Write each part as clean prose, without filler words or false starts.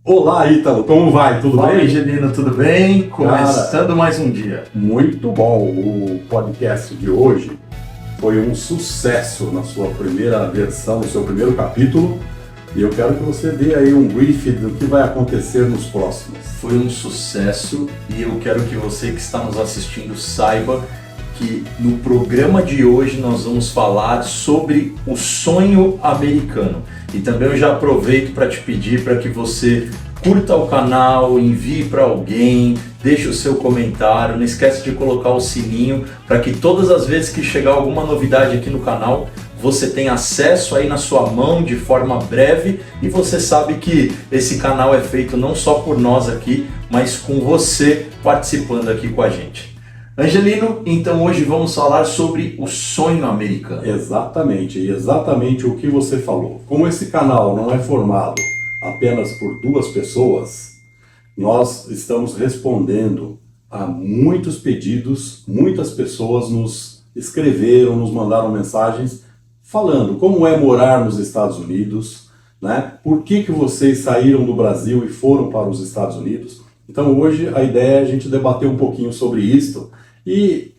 Olá, Ítalo, como vai? Tudo Fala bem? aí, Angelino, tudo bem? Começando mais um dia. Muito bom. O podcast de hoje foi um sucesso na sua primeira versão, no seu primeiro capítulo. E eu quero que você dê aí um brief do que vai acontecer nos próximos. Foi um sucesso e eu quero que você que está nos assistindo saiba que no programa de hoje nós vamos falar sobre o sonho americano. E também eu já aproveito para te pedir para que você curta o canal, envie para alguém, deixe o seu comentário, não esquece de colocar o sininho para que todas as vezes que chegar alguma novidade aqui no canal, você tenha acesso aí na sua mão de forma breve e você sabe que esse canal é feito não só por nós aqui, mas com você participando aqui com a gente. Angelino, então hoje vamos falar sobre o sonho americano. Exatamente o que você falou. Como esse canal não é formado apenas por duas pessoas, nós estamos respondendo a muitos pedidos, muitas pessoas nos escreveram, nos mandaram mensagens falando como é morar nos Estados Unidos, né? Por que vocês saíram do Brasil e foram para os Estados Unidos? Então hoje a ideia é a gente debater um pouquinho sobre isso e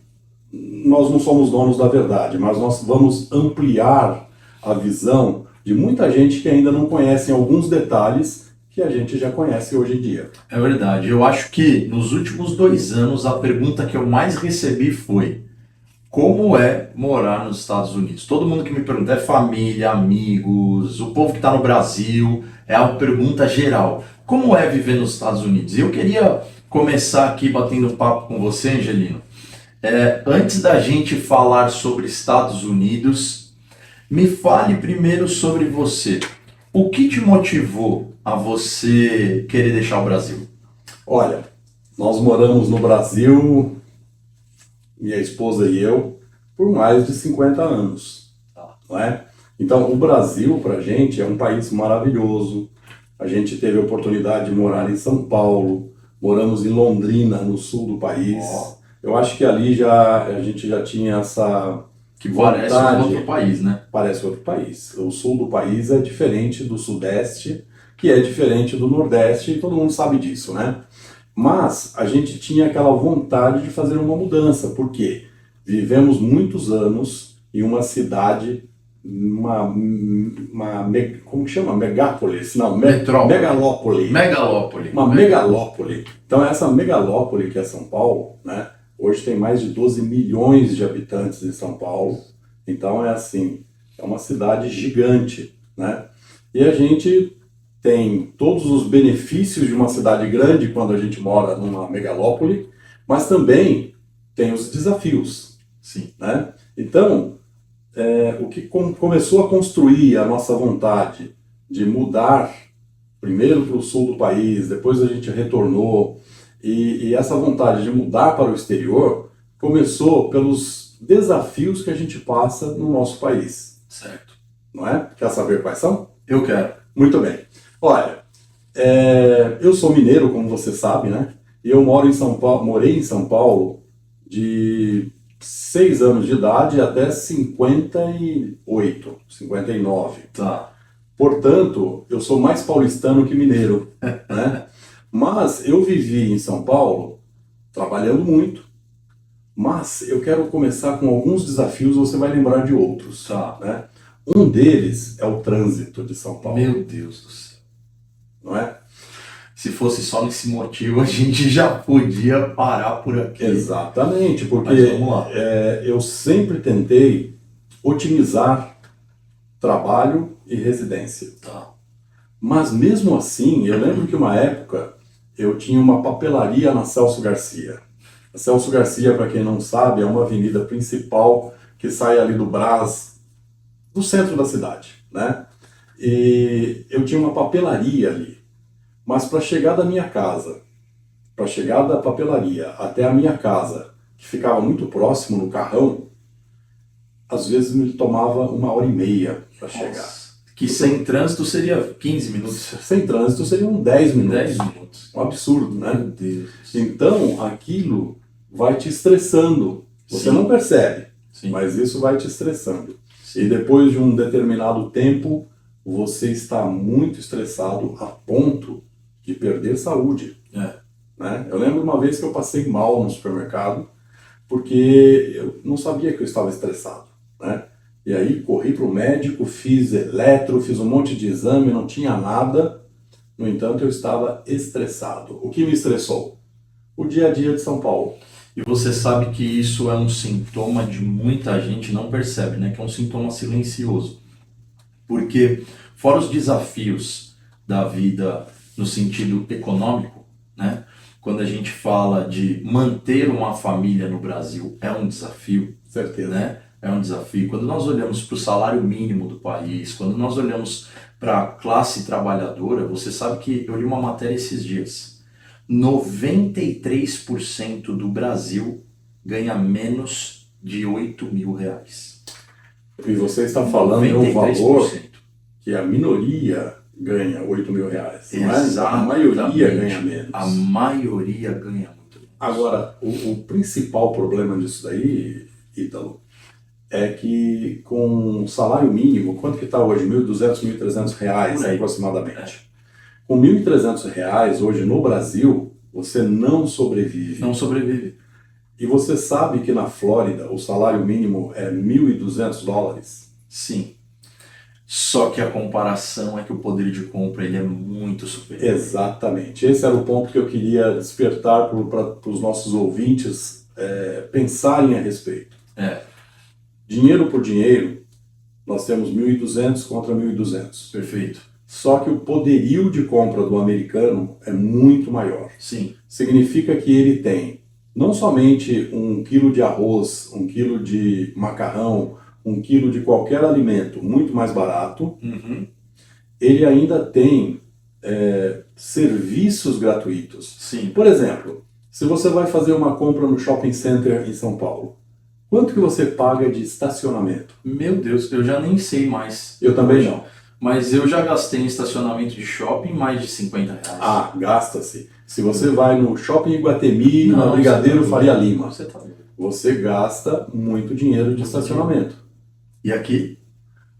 nós não somos donos da verdade, mas nós vamos ampliar a visão de muita gente que ainda não conhece alguns detalhes que a gente já conhece hoje em dia. É verdade, eu acho que nos últimos 2 anos a pergunta que eu mais recebi foi: como é morar nos Estados Unidos? Todo mundo que me pergunta é família, amigos, o povo que está no Brasil, é uma pergunta geral. Como é viver nos Estados Unidos? E eu queria começar aqui batendo papo com você, Angelino. Antes da gente falar sobre Estados Unidos, me fale primeiro sobre você. O que te motivou a você querer deixar o Brasil? Olha, nós moramos no Brasil, minha esposa e eu, por mais de 50 anos, não é? Então, o Brasil, pra gente, é um país maravilhoso. A gente teve a oportunidade de morar em São Paulo, moramos em Londrina, no sul do país. Eu acho que ali a gente já tinha essa Que parece vontade. outro país, né? Parece outro país. O sul do país é diferente do sudeste, que é diferente do nordeste, e todo mundo sabe disso, né? Mas a gente tinha aquela vontade de fazer uma mudança, porque vivemos muitos anos em uma cidade, como que chama? Megápolis? Não, Metrópole. megalópole. Megalópole. Uma megalópole. Então essa megalópole que é São Paulo, né? Hoje tem mais de 12 milhões de habitantes em São Paulo. Então é assim, é uma cidade gigante, né? E a gente tem todos os benefícios de uma cidade grande quando a gente mora numa megalópole, mas também tem os desafios, Sim. né? Então, o que começou a construir a nossa vontade de mudar primeiro para o sul do país, depois a gente retornou, e essa vontade de mudar para o exterior começou pelos desafios que a gente passa no nosso país. Certo. Não é? Quer saber quais são? Eu quero. Muito bem. Olha, eu sou mineiro, como você sabe, né? E eu moro em São Paulo, morei em São Paulo de 6 anos de idade até 58, 59. Tá. Portanto, eu sou mais paulistano que mineiro, né? Mas eu vivi em São Paulo trabalhando muito, mas eu quero começar com alguns desafios, você vai lembrar de outros, Tá. né? Um deles é o trânsito de São Paulo. Meu Deus do céu. Não é? Se fosse só nesse motivo, a gente já podia parar por aqui. Exatamente, porque Mas vamos lá. eu sempre tentei otimizar trabalho e residência. Tá. Mas mesmo assim, eu lembro que uma época eu tinha uma papelaria na Celso Garcia. A Celso Garcia, para quem não sabe, é uma avenida principal que sai ali do Brás, do centro da cidade, né? E eu tinha uma papelaria ali. Mas para chegar da minha casa, para chegar da papelaria até a minha casa, que ficava muito próximo no Carrão, às vezes me tomava 1h30 para chegar. Que sem trânsito seria 15 minutos. Sem trânsito seriam 10 minutos. 10 minutos. Um absurdo, né? Meu Deus. Então, aquilo vai te estressando. Você Sim. não percebe, Sim. mas isso vai te estressando. Sim. E depois de um determinado tempo, você está muito estressado a ponto de perder saúde. Né? Eu lembro uma vez que eu passei mal no supermercado, porque eu não sabia que eu estava estressado. Né? E aí corri para o médico, fiz eletro, fiz um monte de exame, não tinha nada. No entanto, eu estava estressado. O que me estressou? O dia a dia de São Paulo. E você sabe que isso é um sintoma de muita gente não percebe, né? Que é um sintoma silencioso. Porque fora os desafios da vida no sentido econômico, né? Quando a gente fala de manter uma família no Brasil é um desafio, Certeza. né? É um desafio. Quando nós olhamos para o salário mínimo do país, quando nós olhamos para a classe trabalhadora, você sabe que eu li uma matéria esses dias. 93% do Brasil ganha menos de 8 mil reais. E você está falando de um valor que a minoria ganha 8 mil reais. Mas a maioria ganha menos. A maioria ganha muito menos. Agora, o principal problema disso daí, Ítalo, é que com o salário mínimo, quanto que está hoje? R$1.200, R$1.300 aproximadamente. Com R$1.300 hoje no Brasil, você não sobrevive. Não sobrevive. E você sabe que na Flórida o salário mínimo é $1.200? Sim. Só que a comparação é que o poder de compra ele é muito superior. Exatamente. Esse era o ponto que eu queria despertar para os nossos ouvintes pensarem a respeito. Dinheiro por dinheiro, nós temos 1.200 contra 1.200. Perfeito. Só que o poderio de compra do americano é muito maior. Sim. Significa que ele tem não somente 1 quilo de arroz, 1 quilo de macarrão, 1 quilo de qualquer alimento muito mais barato, ele ainda tem serviços gratuitos. Sim. Por exemplo, se você vai fazer uma compra no shopping center em São Paulo, quanto que você paga de estacionamento? Meu Deus, eu já nem sei mais. Eu também não. Mas eu já gastei em estacionamento de shopping mais de R$50. Ah, gasta-se. Se você vai no shopping Iguatemi, na Brigadeiro Faria Lima, você gasta muito dinheiro de estacionamento. E aqui?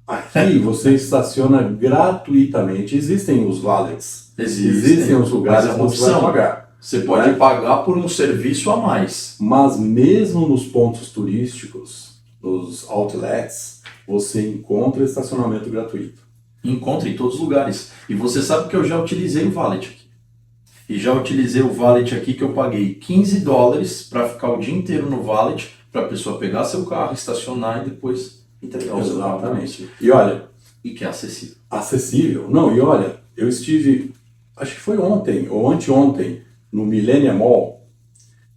Aqui você estaciona gratuitamente. Existem os valets. Existem os lugares que você vai pagar. Você pode pagar por um serviço a mais. Mas mesmo nos pontos turísticos, nos outlets, você encontra estacionamento gratuito. Encontra em todos os lugares. E você sabe que eu já utilizei o valet aqui. E já utilizei o valet aqui que eu paguei $15 para ficar o dia inteiro no valet, para a pessoa pegar seu carro, estacionar e depois entregar o seu carro. Exatamente. E olha... E que é acessível. Acessível. Não, e olha, eu estive, acho que foi ontem ou anteontem, no Millennium Mall.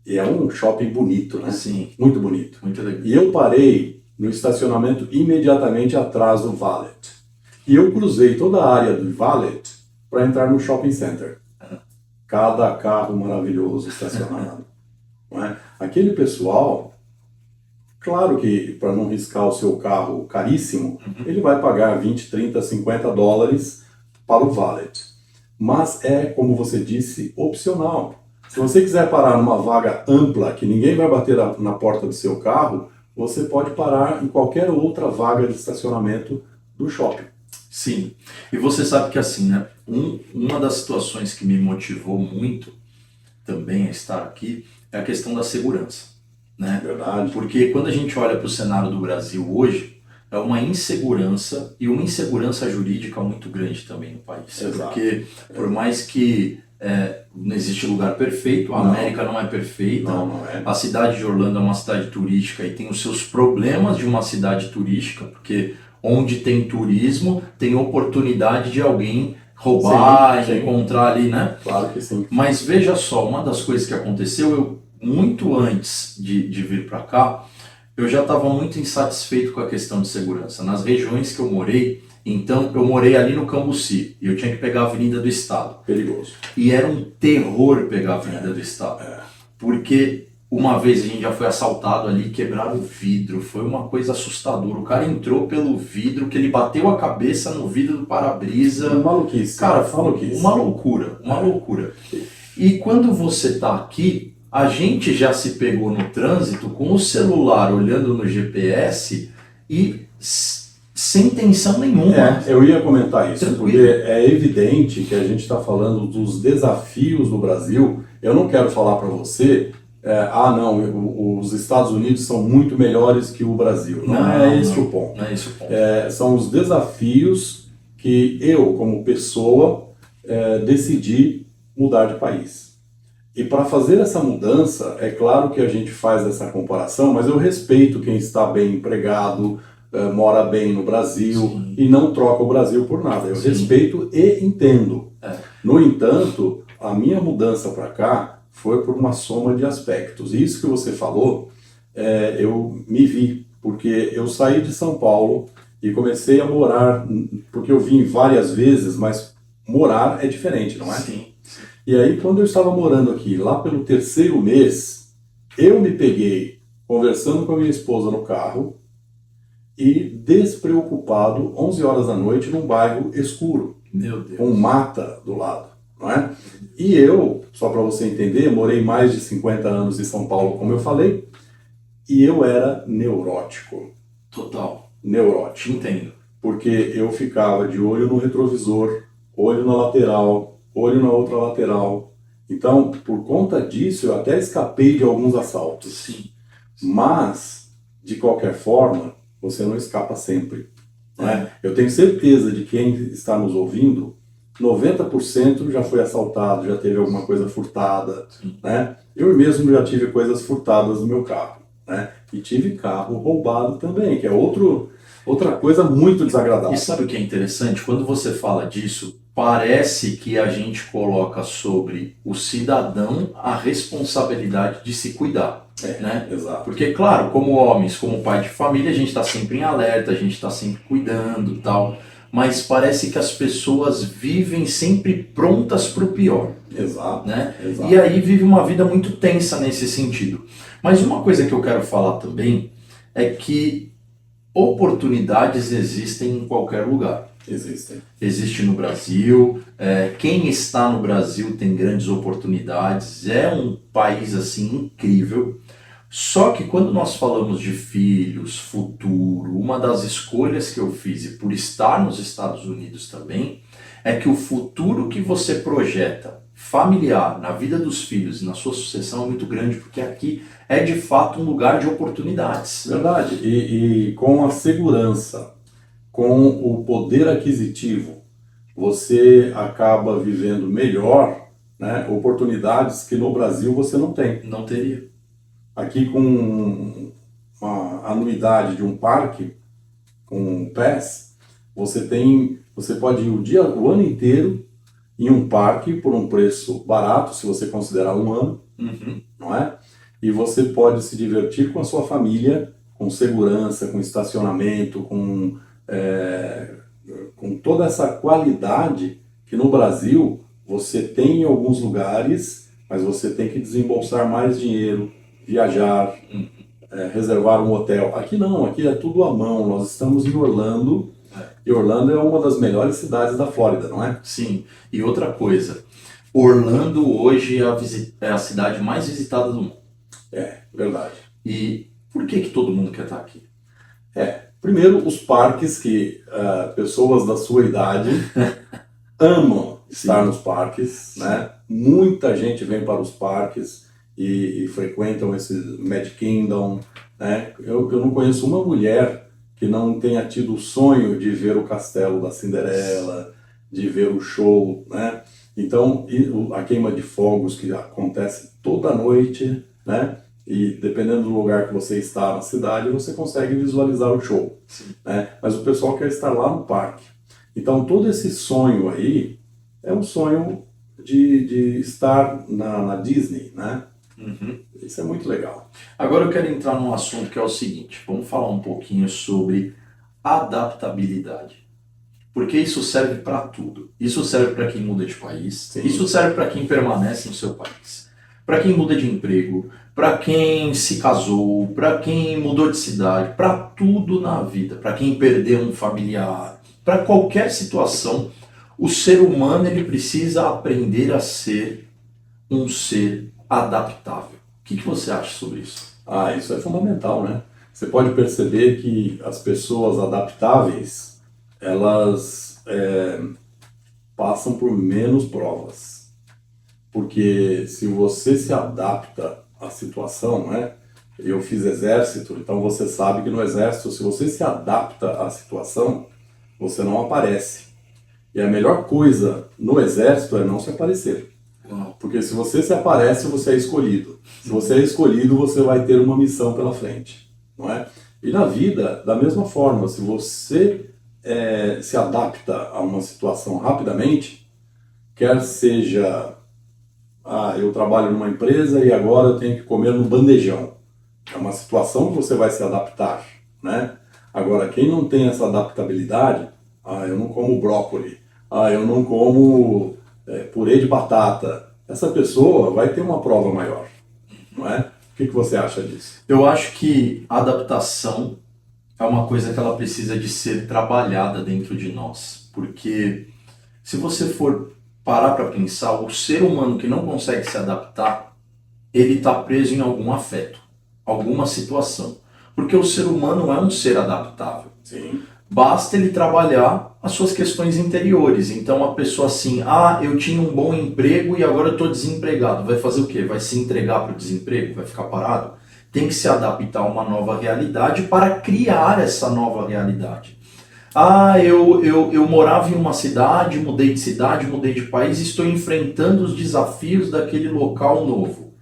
E é um shopping bonito, né? Sim. Muito bonito. Muito legal. E eu parei no estacionamento imediatamente atrás do valet. E eu cruzei toda a área do valet para entrar no shopping center. Cada carro maravilhoso estacionado. Não é? Aquele pessoal, claro que para não riscar o seu carro caríssimo, ele vai pagar 20, 30, 50 dólares para o valet. Mas é, como você disse, opcional. Se você quiser parar numa vaga ampla, que ninguém vai bater na porta do seu carro, você pode parar em qualquer outra vaga de estacionamento do shopping. Sim, e você sabe que assim, né, uma das situações que me motivou muito também a estar aqui é a questão da segurança, né? Verdade. Porque quando a gente olha para o cenário do Brasil hoje, é uma insegurança e uma insegurança jurídica muito grande também no país. Exato. Porque por mais que não existe lugar perfeito, a América não é perfeita, não é. A cidade de Orlando é uma cidade turística e tem os seus problemas de uma cidade turística, porque onde tem turismo, tem oportunidade de alguém roubar, sim. encontrar ali, né? Claro que sim. Mas veja só, uma das coisas que aconteceu, eu muito antes de vir para cá, eu já estava muito insatisfeito com a questão de segurança. Nas regiões que eu morei, então eu morei ali no Cambuci, e eu tinha que pegar a Avenida do Estado. Perigoso. E era um terror pegar a Avenida do Estado. Porque Uma vez a gente já foi assaltado ali, quebraram o vidro, foi uma coisa assustadora. O cara entrou pelo vidro, que ele bateu a cabeça no vidro do para-brisa. Maluquice. Cara, maluquice. uma loucura, uma loucura. E quando você tá aqui, a gente já se pegou no trânsito com o celular olhando no GPS e sem tensão nenhuma. Eu ia comentar isso, Tranquilo. porque é evidente que a gente está falando dos desafios do Brasil. Eu não quero falar para você, os Estados Unidos são muito melhores que o Brasil. Não é esse o ponto. Não é esse o ponto. São os desafios que eu, como pessoa, decidi mudar de país. E para fazer essa mudança, é claro que a gente faz essa comparação, mas eu respeito quem está bem empregado, mora bem no Brasil. Sim. E não troca o Brasil por nada. Eu Sim. respeito e entendo. No entanto, a minha mudança para cá foi por uma soma de aspectos. E isso que você falou, eu me vi, porque eu saí de São Paulo e comecei a morar, porque eu vim várias vezes, mas morar é diferente, não é? Sim. E aí, quando eu estava morando aqui, lá pelo 3º mês, eu me peguei conversando com a minha esposa no carro e despreocupado, 11 horas da noite, num bairro escuro. Meu Deus. Com mata do lado, não é? E eu, só para você entender, morei mais de 50 anos em São Paulo, como eu falei, e eu era neurótico. Total. Neurótico. Entendo. Porque eu ficava de olho no retrovisor, olho na lateral, olho na outra lateral. Então, por conta disso, eu até escapei de alguns assaltos. Sim. Mas, de qualquer forma, você não escapa sempre. Né? Eu tenho certeza de que quem está nos ouvindo, 90% já foi assaltado, já teve alguma coisa furtada. Né? Eu mesmo já tive coisas furtadas no meu carro. Né? E tive carro roubado também, que é outra coisa muito desagradável. E sabe o que é interessante? Quando você fala disso, parece que a gente coloca sobre o cidadão a responsabilidade de se cuidar. Né? Exato. Porque, claro, como homens, como pai de família, a gente está sempre em alerta, a gente está sempre cuidando e tal, mas parece que as pessoas vivem sempre prontas para o pior. Exato, né? Exato. E aí vive uma vida muito tensa nesse sentido. Mas uma coisa que eu quero falar também é que oportunidades existem em qualquer lugar. Existem. Existe no Brasil, quem está no Brasil tem grandes oportunidades, é um país assim incrível. Só que quando nós falamos de filhos, futuro, uma das escolhas que eu fiz, e por estar nos Estados Unidos também, é que o futuro que você projeta familiar na vida dos filhos e na sua sucessão é muito grande, porque aqui é de fato um lugar de oportunidades. Verdade, e com a segurança, com o poder aquisitivo, você acaba vivendo melhor, né, oportunidades que no Brasil você não tem. Não teria. Aqui com uma anuidade de um parque, com um PASS, você pode ir o ano inteiro em um parque por um preço barato, se você considerar um ano, não é? E você pode se divertir com a sua família, com segurança, com estacionamento, com toda essa qualidade que no Brasil você tem em alguns lugares, mas você tem que desembolsar mais dinheiro, viajar, reservar um hotel. Aqui não, aqui é tudo à mão. Nós estamos em Orlando, e Orlando é uma das melhores cidades da Flórida, não é? Sim, e outra coisa, Orlando hoje é a cidade mais visitada do mundo. É, verdade. E por que todo mundo quer estar aqui? Primeiro, os parques que pessoas da sua idade amam estar nos parques, né? Muita gente vem para os parques e frequentam esse Magic Kingdom, né? Eu não conheço uma mulher que não tenha tido o sonho de ver o castelo da Cinderela, de ver o show, né? Então, a queima de fogos que acontece toda noite, né? E dependendo do lugar que você está na cidade, você consegue visualizar o show. Né? Mas o pessoal quer estar lá no parque. Então todo esse sonho aí é um sonho de estar na Disney, né? Isso é muito legal. Agora eu quero entrar num assunto que é o seguinte, vamos falar um pouquinho sobre adaptabilidade. Porque isso serve para tudo. Isso serve para quem muda de país, isso serve para quem permanece no seu país. Para quem muda de emprego, para quem se casou, para quem mudou de cidade, para tudo na vida, para quem perdeu um familiar, para qualquer situação, o ser humano ele precisa aprender a ser um ser adaptável. O que você acha sobre isso? Ah, isso é fundamental, né? Você pode perceber que as pessoas adaptáveis, elas passam por menos provas. Porque se você se adapta à situação, né? Eu fiz exército, então você sabe que no exército, se você se adapta à situação, você não aparece. E a melhor coisa no exército é não se aparecer. Porque se você se aparece, você é escolhido. Se você é escolhido, você vai ter uma missão pela frente, não é? E na vida, da mesma forma, se você se adapta a uma situação rapidamente, quer seja, eu trabalho numa empresa e agora eu tenho que comer no bandejão. É uma situação que você vai se adaptar, né? Agora, quem não tem essa adaptabilidade, eu não como brócolis, eu não como purê de batata, essa pessoa vai ter uma prova maior, não é? O que você acha disso? Eu acho que a adaptação é uma coisa que ela precisa de ser trabalhada dentro de nós, porque se você for parar para pensar, o ser humano que não consegue se adaptar, ele está preso em algum afeto, alguma situação, porque o ser humano é um ser adaptável. Sim. Basta ele trabalhar as suas questões interiores. Então a pessoa assim, eu tinha um bom emprego e agora eu estou desempregado. Vai fazer o quê? Vai se entregar para o desemprego? Vai ficar parado? Tem que se adaptar a uma nova realidade para criar essa nova realidade. Eu morava em uma cidade, mudei de país e estou enfrentando os desafios daquele local novo.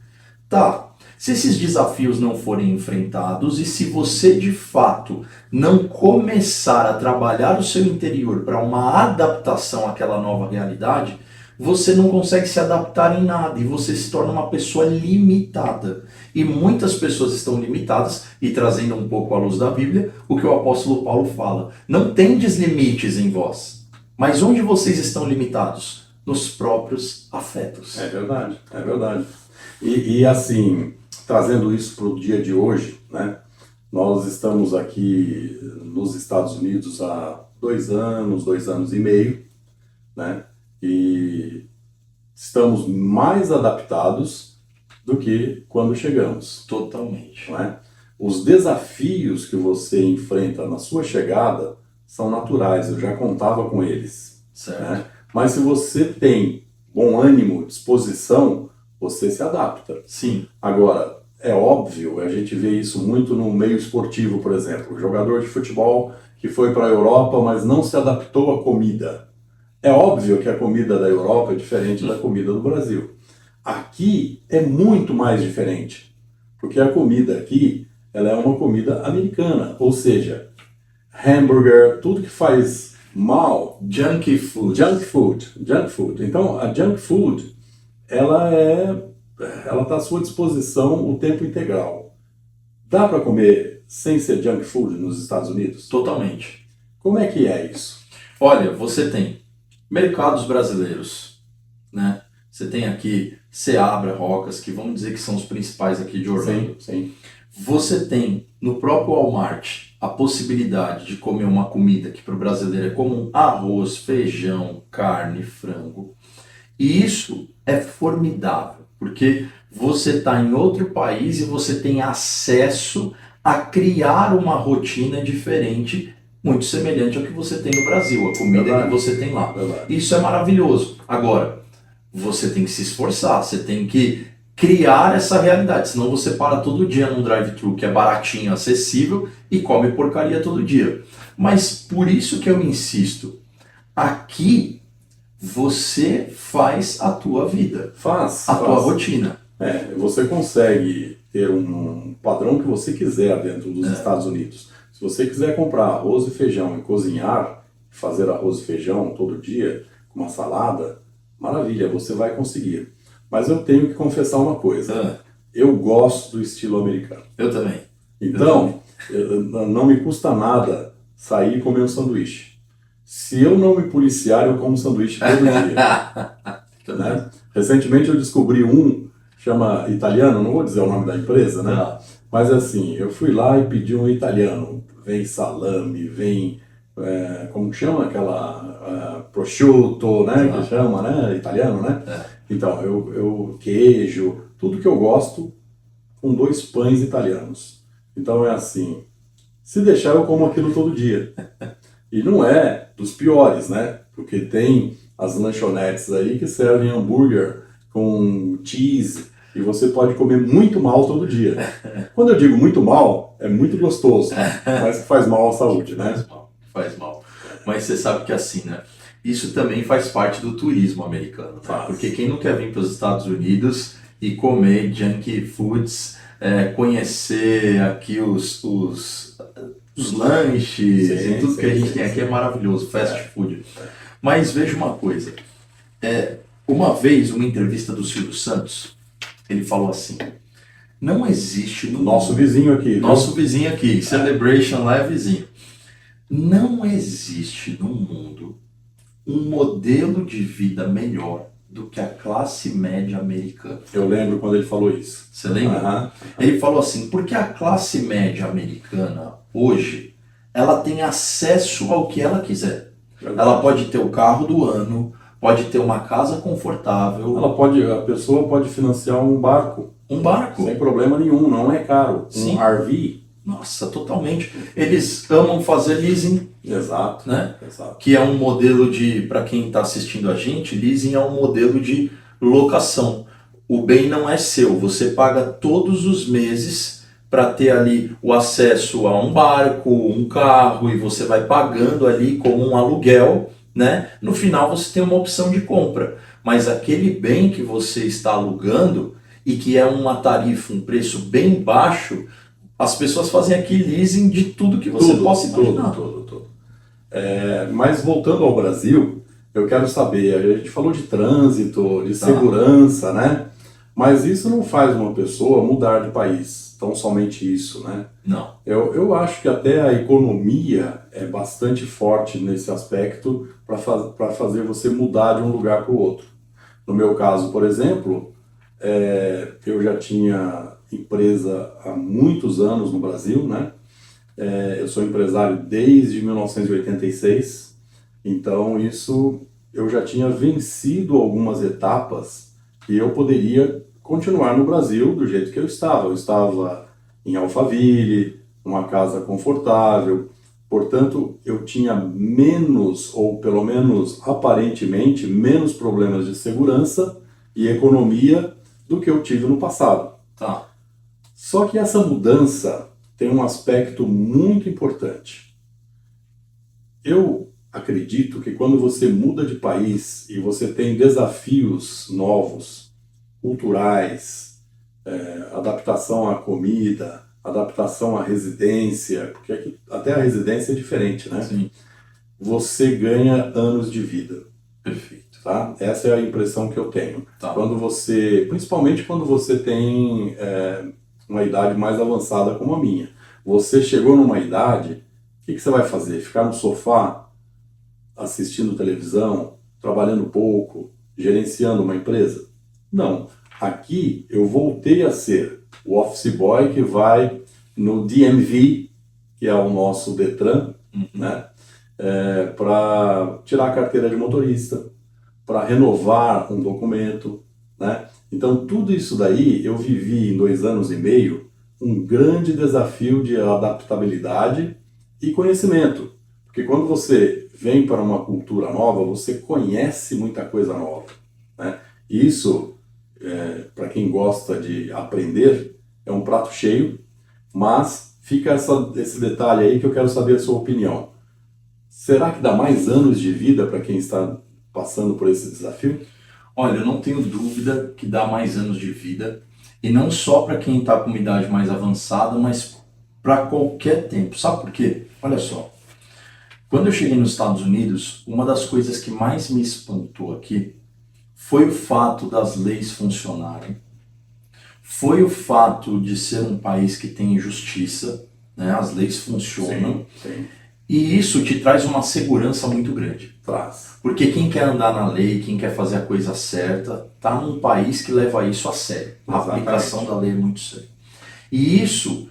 Tá. Se esses desafios não forem enfrentados e se você de fato não começar a trabalhar o seu interior para uma adaptação àquela nova realidade, você não consegue se adaptar em nada e você se torna uma pessoa limitada. E muitas pessoas estão limitadas, e trazendo um pouco à luz da Bíblia, o que o apóstolo Paulo fala: não tendes limites em vós, mas onde vocês estão limitados? Nos próprios afetos. É verdade, é verdade. E assim, trazendo isso para o dia de hoje, né? Nós estamos aqui nos Estados Unidos há 2 anos e meio, né? E estamos mais adaptados do que quando chegamos. Totalmente. Não é? Os desafios que você enfrenta na sua chegada são naturais, eu já contava com eles. Certo. Né? Mas se você tem bom ânimo, disposição, você se adapta. Sim. Agora, é óbvio, a gente vê isso muito no meio esportivo, por exemplo. O jogador de futebol que foi para a Europa, mas não se adaptou à comida. É óbvio que a comida da Europa é diferente da comida do Brasil. Aqui é muito mais diferente, porque a comida aqui ela é uma comida americana, ou seja, hambúrguer, tudo que faz mal, Junk food. Então, a junk food, ela está à sua disposição o tempo integral. Dá para comer sem ser junk food nos Estados Unidos? Totalmente. Como é que é isso? Olha, você tem mercados brasileiros, né? Você tem aqui Seabra, Rocas, que vamos dizer que são os principais aqui de Orlando. Sim. Você tem no próprio Walmart a possibilidade de comer uma comida que para o brasileiro é comum: arroz, feijão, carne, frango. E isso é formidável, porque você está em outro país e você tem acesso a criar uma rotina diferente, muito semelhante ao que você tem no Brasil, a comida que você tem lá. Isso é maravilhoso. Agora, você tem que se esforçar, você tem que criar essa realidade, senão você para todo dia num drive-thru que é baratinho, acessível e come porcaria todo dia. Mas por isso que eu insisto, aqui você faz a tua vida, tua rotina. Você consegue ter um padrão que você quiser dentro dos Estados Unidos. Se você quiser comprar arroz e feijão e cozinhar, fazer arroz e feijão todo dia, com uma salada, maravilha, você vai conseguir. Mas eu tenho que confessar uma coisa. Eu gosto do estilo americano. Eu também. Então, não me custa nada sair e comer um sanduíche. Se eu não me policiar, eu como sanduíche todo dia. Né? Recentemente eu descobri um chama italiano, não vou dizer o nome da empresa, né? Tá. Mas assim, eu fui lá e pedi um italiano. Vem salame, vem, como que chama aquela, prosciutto, né? Tá. Que chama, né? Italiano, né? É. Então, eu queijo, tudo que eu gosto com 2 pães italianos. Então é assim, se deixar eu como aquilo todo dia. E não é dos piores, né? Porque tem as lanchonetes aí que servem hambúrguer com cheese e você pode comer muito mal todo dia. Quando eu digo muito mal, é muito gostoso, mas que faz mal à saúde, né? Faz mal, faz mal. Mas você sabe que assim, né? Isso também faz parte do turismo americano, né? Faz. Porque quem não quer vir para os Estados Unidos e comer junk foods, conhecer aqui os lanches Sim, e tudo sim, que a gente sim, tem aqui sim. é maravilhoso, fast food. Mas veja uma coisa, uma vez, uma entrevista do Silvio Santos, ele falou assim, não existe no Nosso mundo- vizinho aqui, viu? nosso vizinho aqui, Celebration lá é vizinho. Não existe no mundo um modelo de vida melhor do que a classe média americana. Eu lembro quando ele falou isso. Você lembra? Aham. Ele falou assim, porque a classe média americana, hoje, ela tem acesso ao que ela quiser. Ela pode ter o carro do ano, pode ter uma casa confortável, A pessoa pode financiar um barco um barco. sem problema nenhum, não é caro. Sim. Um RV. Nossa, totalmente. Eles amam fazer leasing, Exato. né? Exato. Que é um modelo de, para quem está assistindo a gente, leasing é um modelo de locação. O bem não é seu, você paga todos os meses para ter ali o acesso a um barco, um carro, e você vai pagando ali como um aluguel, né? No final você tem uma opção de compra, mas aquele bem que você está alugando e que é uma tarifa, um preço bem baixo, as pessoas fazem aqui leasing de tudo que você possa imaginar. Tudo. Mas voltando ao Brasil, eu quero saber, a gente falou de trânsito, de segurança, né? Mas isso não faz uma pessoa mudar de país, tão somente isso, né? Não. Eu acho que até a economia é bastante forte nesse aspecto para fazer você mudar de um lugar para o outro. No meu caso, por exemplo, eu já tinha empresa há muitos anos no Brasil, né? Eu sou empresário desde 1986, então isso eu já tinha vencido algumas etapas e eu poderia continuar no Brasil do jeito que eu estava. Eu estava em Alphaville, numa casa confortável, portanto eu tinha menos, ou pelo menos aparentemente, menos problemas de segurança e economia do que eu tive no passado. Tá. Só que essa mudança tem um aspecto muito importante. Eu acredito que quando você muda de país e você tem desafios novos, culturais, adaptação à comida, adaptação à residência, porque aqui, até a residência é diferente, né? Sim. Você ganha anos de vida. Perfeito. Tá? Essa é a impressão que eu tenho. Tá. Principalmente quando você tem uma idade mais avançada como a minha. Você chegou numa idade, o que você vai fazer? Ficar no sofá, assistindo televisão, trabalhando pouco, gerenciando uma empresa? Não. Aqui eu voltei a ser o office boy que vai no DMV, que é o nosso Detran, né? Para tirar a carteira de motorista, para renovar um documento, né? Então tudo isso daí eu vivi em 2 anos e meio um grande desafio de adaptabilidade e conhecimento, porque quando você vem para uma cultura nova, você conhece muita coisa nova, né? E isso, para quem gosta de aprender, é um prato cheio, mas fica esse detalhe aí que eu quero saber a sua opinião. Será que dá mais anos de vida para quem está passando por esse desafio? Olha, eu não tenho dúvida que dá mais anos de vida, e não só para quem está com uma idade mais avançada, mas para qualquer tempo. Sabe por quê? Olha só, quando eu cheguei nos Estados Unidos, uma das coisas que mais me espantou aqui foi o fato das leis funcionarem, foi o fato de ser um país que tem justiça, né? As leis funcionam. Sim. E isso te traz uma segurança muito grande. Traz. Porque quem quer andar na lei, quem quer fazer a coisa certa, está num país que leva isso a sério. A aplicação da lei é muito séria. E isso,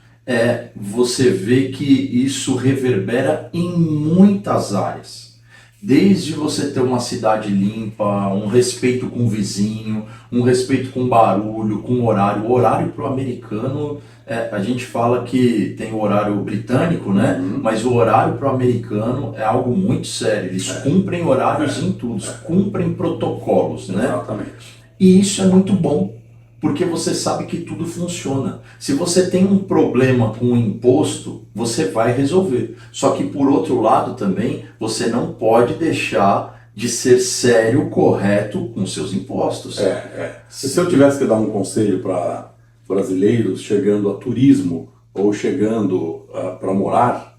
você vê que isso reverbera em muitas áreas. Desde você ter uma cidade limpa, um respeito com o vizinho, um respeito com barulho, com horário. O horário para o americano, a gente fala que tem o horário britânico, né? Mas o horário para o americano é algo muito sério. Eles cumprem horários em tudo, cumprem protocolos, né? Exatamente. E isso é muito bom, porque você sabe que tudo funciona. Se você tem um problema com o imposto, você vai resolver. Só que por outro lado também, você não pode deixar de ser sério, correto com seus impostos. Se eu tivesse que dar um conselho para brasileiros chegando a turismo ou chegando para morar,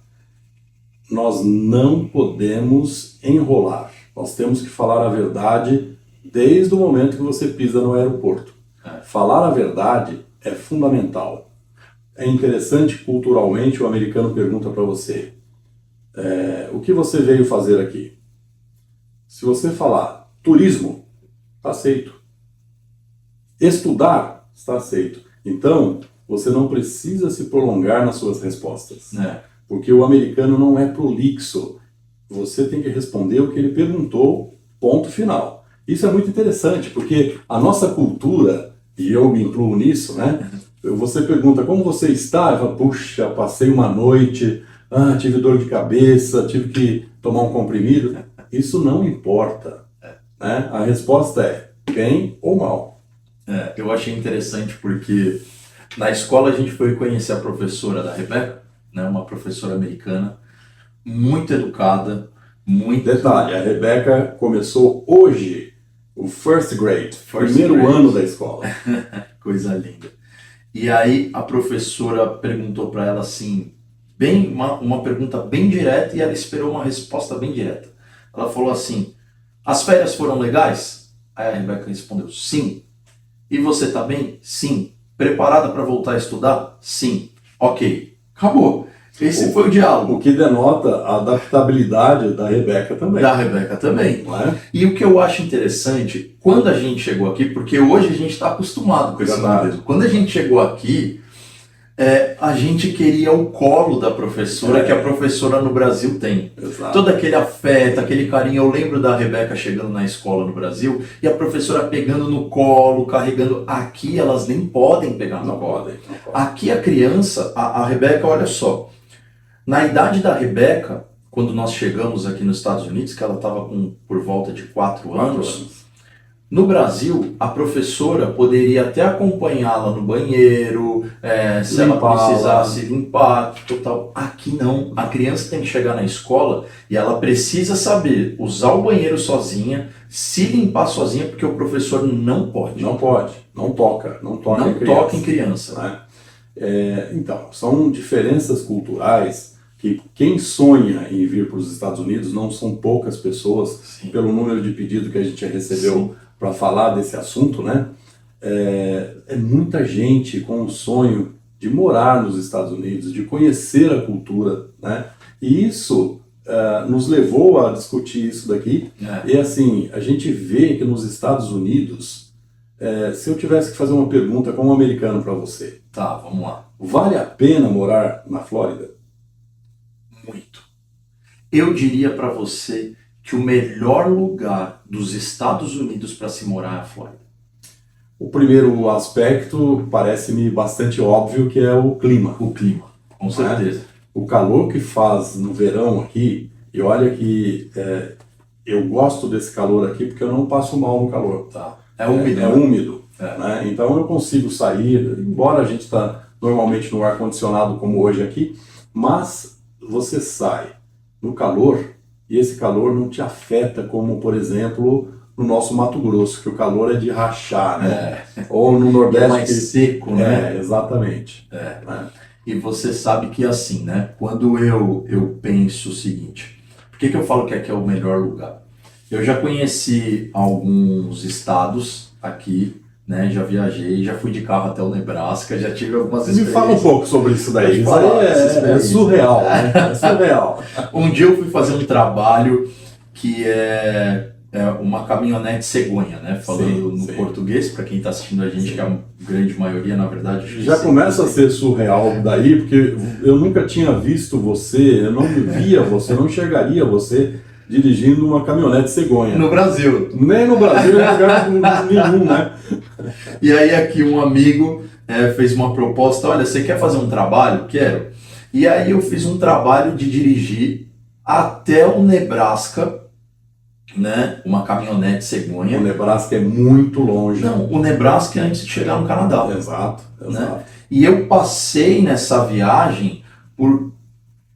nós não podemos enrolar. Nós temos que falar a verdade desde o momento que você pisa no aeroporto. Falar a verdade é fundamental. É interessante, culturalmente, o americano pergunta para você, o que você veio fazer aqui? Se você falar turismo, está aceito. Estudar, está aceito. Então, você não precisa se prolongar nas suas respostas. Porque o americano não é prolixo. Você tem que responder o que ele perguntou, ponto final. Isso é muito interessante, porque a nossa cultura, e eu me incluo nisso, né? Você pergunta como você está, eu falo, puxa, passei uma noite, tive dor de cabeça, tive que tomar um comprimido. Isso não importa, né? A resposta é bem ou mal. Eu achei interessante porque na escola a gente foi conhecer a professora da Rebeca, né? Uma professora americana, muito educada, muito... Detalhe, a Rebeca começou hoje o first grade, primeiro ano da escola. Coisa linda. E aí a professora perguntou para ela assim, uma pergunta bem direta, e ela esperou uma resposta bem direta. Ela falou assim, as férias foram legais? Aí a Rebeca respondeu, sim. E você tá bem? Sim. Preparada para voltar a estudar? Sim. Ok. Acabou. Esse foi o diálogo. O que denota a adaptabilidade da Rebeca também. Da Rebeca também. Não é? E o que eu acho interessante, quando a gente chegou aqui, porque hoje a gente está acostumado com esse modelo. Quando a gente chegou aqui, a gente queria o colo da professora que a professora no Brasil tem. Exato. Todo aquele afeto, aquele carinho. Eu lembro da Rebeca chegando na escola no Brasil e a professora pegando no colo, carregando. Aqui elas nem podem pegar no colo. Não podem. Aqui a criança, a Rebeca, olha só. Na idade da Rebeca, quando nós chegamos aqui nos Estados Unidos, que ela estava por volta de 4 anos, no Brasil, a professora poderia até acompanhá-la no banheiro, se ela precisasse limpar, total. Aqui não. A criança tem que chegar na escola e ela precisa saber usar o banheiro sozinha, se limpar sozinha, porque o professor não pode. Não pode. Não toca. Não toca em criança. Né? Então, são diferenças culturais que quem sonha em vir para os Estados Unidos, não são poucas pessoas, sim, pelo número de pedidos que a gente recebeu para falar desse assunto, né? É muita gente com o sonho de morar nos Estados Unidos, de conhecer a cultura, né? E isso nos levou a discutir isso daqui. E assim, a gente vê que nos Estados Unidos, se eu tivesse que fazer uma pergunta como americano para você, tá, vamos lá. Vale a pena morar na Flórida? Muito. Eu diria para você que o melhor lugar dos Estados Unidos para se morar é a Flórida. O primeiro aspecto parece-me bastante óbvio, que é o clima. O clima, com certeza. O calor que faz no verão aqui, e olha que eu gosto desse calor aqui porque eu não passo mal no calor. Tá. É úmido. É úmido. Né? Então eu consigo sair, embora a gente está normalmente no ar-condicionado como hoje aqui, mas você sai no calor e esse calor não te afeta como, por exemplo, no nosso Mato Grosso, que o calor é de rachar, né? Ou no Nordeste... É mais seco, né? Exatamente. Né? E você sabe que assim, né? Quando eu penso o seguinte, por que eu falo que aqui é o melhor lugar? Eu já conheci alguns estados aqui né? Já viajei, já fui de carro até o Nebraska, já tive algumas Me experiências. fala um pouco sobre isso daí. Isso Pode falar, aí essa é experiência. surreal, né? É surreal. Um dia eu fui fazer um trabalho que é uma caminhonete cegonha, né? Falando no Sim. português, para quem está assistindo a gente, Sim. que a grande maioria, na verdade... acho que Já sim. começa a ser surreal daí, porque eu nunca tinha visto você, eu não via você, eu não enxergaria você dirigindo uma caminhonete cegonha. No Brasil. Nem no Brasil, nem em lugar nenhum, né? E aí aqui um amigo fez uma proposta, olha, você quer fazer um trabalho? Quero. E aí eu fiz um trabalho de dirigir até o Nebraska, né? Uma caminhonete O cegonha. Nebraska é muito longe. Não, o Nebraska é antes de chegar no Canadá. Exato. E eu passei nessa viagem por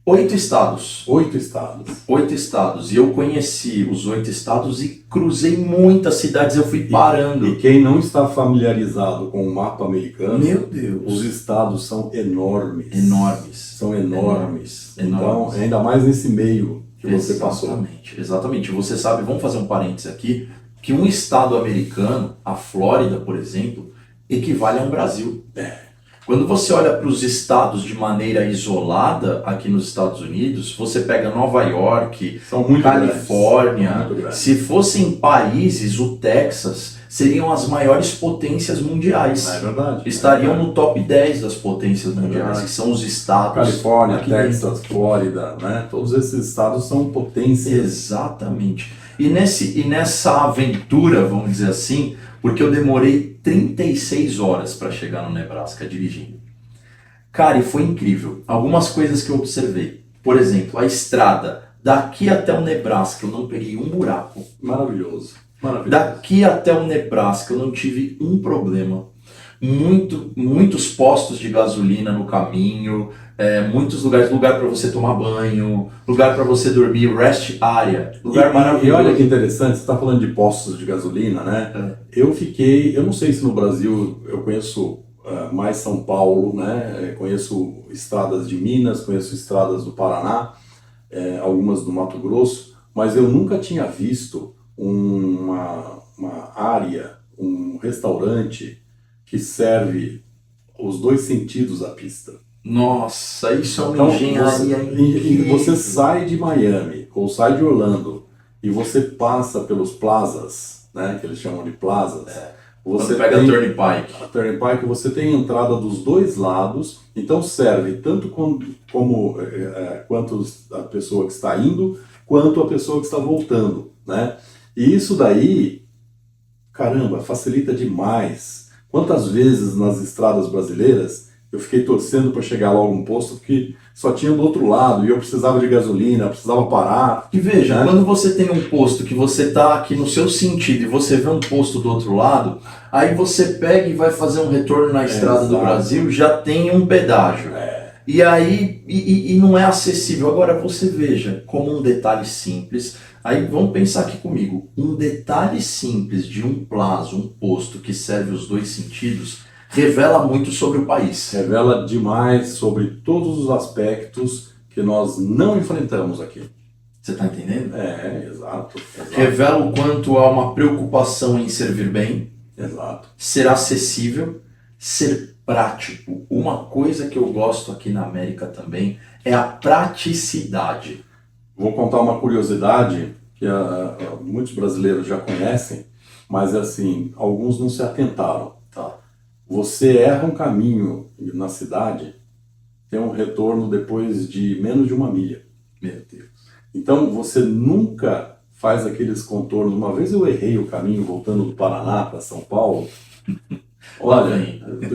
8 estados. 8 estados. 8 estados. E eu conheci os 8 estados e cruzei muitas cidades, eu fui parando. E quem não está familiarizado com o mapa americano, Meu Deus. os estados são enormes. Enormes. São enormes. Enormes. Então, ainda mais nesse meio que você passou. Exatamente. Você sabe, vamos fazer um parênteses aqui, que um estado americano, a Flórida, por exemplo, equivale a um Brasil. Quando você olha para os estados de maneira isolada aqui nos Estados Unidos, você pega Nova York, São muito Califórnia, grandes. Muito grandes. se fossem países, o Texas, seriam as maiores potências mundiais. É verdade. Estariam no top 10 das potências mundiais, verdade. que são os estados. Califórnia, aqui Texas, dentro. Flórida, né? Todos esses estados são potências. Exatamente. E nessa aventura, vamos dizer assim, porque eu demorei 36 horas para chegar no Nebraska dirigindo. Cara, e foi incrível. Algumas coisas que eu observei. Por exemplo, a estrada daqui até o Nebraska, eu não peguei um buraco. Maravilhoso. Daqui até o Nebraska, eu não tive um problema. Muitos postos de gasolina no caminho, muitos lugar para você tomar banho, lugar para você dormir, rest area, lugar maravilhoso. E olha que interessante, você está falando de postos de gasolina, né? Eu não sei se no Brasil eu conheço mais São Paulo, né? Conheço estradas de Minas, conheço estradas do Paraná, algumas do Mato Grosso, mas eu nunca tinha visto uma área, um restaurante que serve os dois sentidos da pista. Nossa, isso é uma engenharia. Você sai de Miami ou sai de Orlando e você passa pelos plazas, né, que eles chamam de plazas. Você pega a Turnpike. A Turnpike, você tem entrada dos dois lados, então serve tanto quanto a pessoa que está indo, quanto a pessoa que está voltando, né? E isso daí, caramba, facilita demais. Quantas vezes nas estradas brasileiras eu fiquei torcendo para chegar logo um posto porque só tinha do outro lado e eu precisava de gasolina, precisava parar. E veja, quando você tem um posto que você está aqui no seu sentido e você vê um posto do outro lado, aí você pega e vai fazer um retorno na estrada do Brasil, já tem um pedágio. E aí, e não é acessível. Agora você veja, como um detalhe simples, aí vamos pensar aqui comigo, um detalhe simples de um plazo, um posto que serve os dois sentidos, revela muito sobre o país. Revela demais sobre todos os aspectos que nós não enfrentamos aqui. Você está entendendo? Exato. Revela o quanto há uma preocupação em servir bem, ser acessível, ser prático. Uma coisa que eu gosto aqui na América também é a praticidade. Vou contar uma curiosidade que muitos brasileiros já conhecem, mas assim, alguns não se atentaram. Você erra um caminho na cidade, tem um retorno depois de menos de 1 milha. Meu Deus. Então você nunca faz aqueles contornos. Uma vez eu errei o caminho voltando do Paraná para São Paulo. Olha,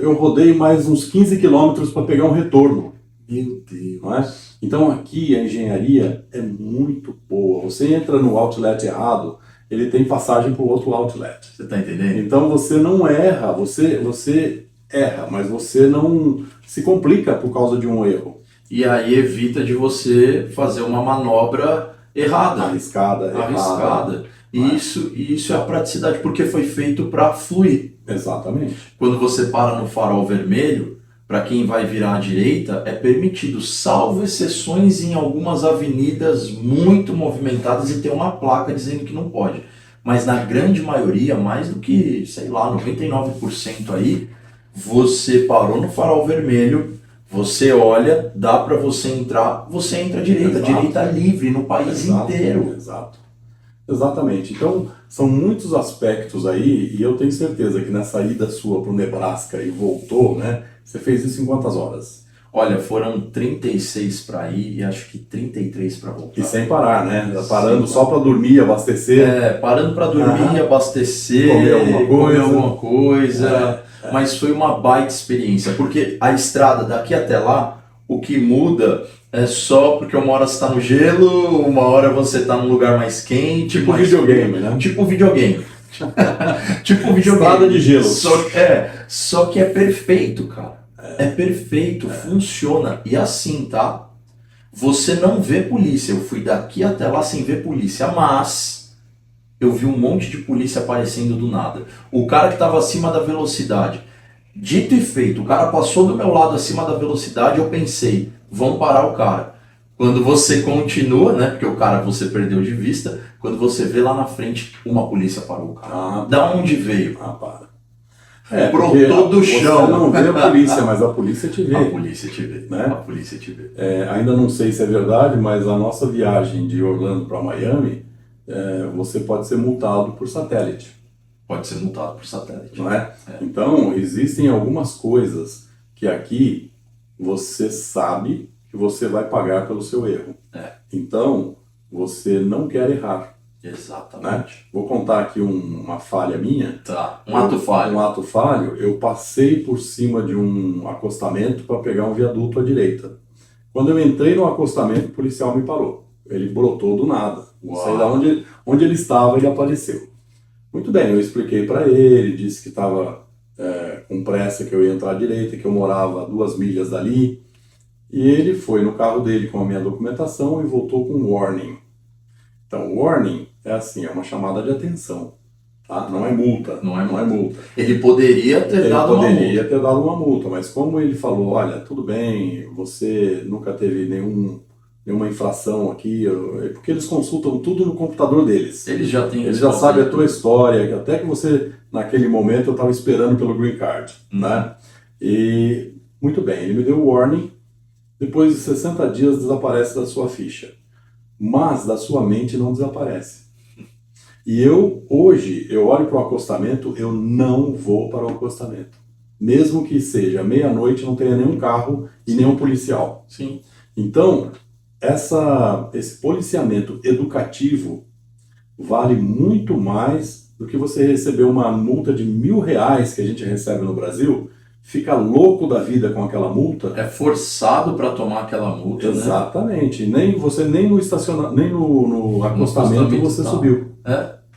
eu rodei mais uns 15 quilômetros para pegar um retorno. Meu Deus. Não é? Então aqui a engenharia é muito boa. Você entra no outlet errado, ele tem passagem para o outro outlet. Você está entendendo? Então você não erra, você erra, mas você não se complica por causa de um erro. E aí evita de você fazer uma manobra errada. Arriscada. E isso é a praticidade, porque foi feito para fluir. Exatamente. Quando você para no farol vermelho, para quem vai virar à direita, é permitido, salvo exceções em algumas avenidas muito movimentadas e tem uma placa dizendo que não pode. mas na grande maioria, mais do que, sei lá, 99% aí, você parou no farol vermelho, você olha, dá para você entrar, você entra à direita, Exato. direita livre no país Exato, inteiro. exato. Exatamente. Então, são muitos aspectos aí, e eu tenho certeza que nessa ida sua para o Nebraska e voltou, né? Você fez isso em quantas horas? Olha, foram 36 para ir e acho que 33 para voltar. E sem parar, né? Parando Sim, só para dormir, abastecer. Parando para dormir, abastecer, Comer alguma coisa. Mas foi uma baita experiência, porque a estrada daqui até lá, o que muda é só porque uma hora você está no gelo, uma hora você está num lugar mais quente. Tipo mais videogame, frio. né? Tipo videogame. Tipo videogame. Estrada de gelo. Só que é perfeito, cara. É perfeito, funciona. E assim, tá? Você não vê polícia. Eu fui daqui até lá sem ver polícia, mas eu vi um monte de polícia aparecendo do nada. O cara que estava acima da velocidade. Dito e feito, o cara passou do meu lado acima da velocidade, eu pensei, vão parar o cara. Quando você continua, né, porque o cara você perdeu de vista, quando você vê lá na frente, uma polícia parou o cara. Da onde veio? Para. Brotou do chão. Você não vê a polícia, mas a polícia te vê. A polícia te vê, né? A polícia te vê. Ainda não sei se é verdade, mas a nossa viagem de Orlando para Miami, você pode ser multado por satélite. Pode ser multado por satélite. Não é? Então, existem algumas coisas que aqui você sabe que você vai pagar pelo seu erro. Então, você não quer errar. Exatamente. Né? Vou contar aqui uma falha minha. Tá. Um ato falho. Um ato falho, eu passei por cima de um acostamento para pegar um viaduto à direita. Quando eu entrei no acostamento, o policial me parou. Ele brotou do nada. Não sei de onde ele estava, ele apareceu. Muito bem, eu expliquei para ele, disse que estava com pressa, que eu ia entrar à direita, que eu morava a 2 milhas dali. E ele foi no carro dele com a minha documentação e voltou com um warning. Então, warning é assim, é uma chamada de atenção, tá? Não é multa, não é multa. Ele poderia ter dado uma multa, mas como ele falou, olha, tudo bem, você nunca teve nenhuma infração aqui, porque eles consultam tudo no computador deles. Eles já sabem a tua história, até que você, naquele momento, eu estava esperando pelo green card, né? E, muito bem, ele me deu o warning, depois de 60 dias desaparece da sua ficha. Mas da sua mente não desaparece. E hoje, eu olho para o acostamento, eu não vou para o acostamento. Mesmo que seja meia-noite, não tenha nenhum carro e nenhum policial. Sim. Então, esse policiamento educativo vale muito mais do que você receber uma multa de R$1.000 que a gente recebe no Brasil, fica louco da vida com aquela multa. É forçado para tomar aquela multa. Exatamente. Né? Nem no estacionamento, nem no acostamento você subiu.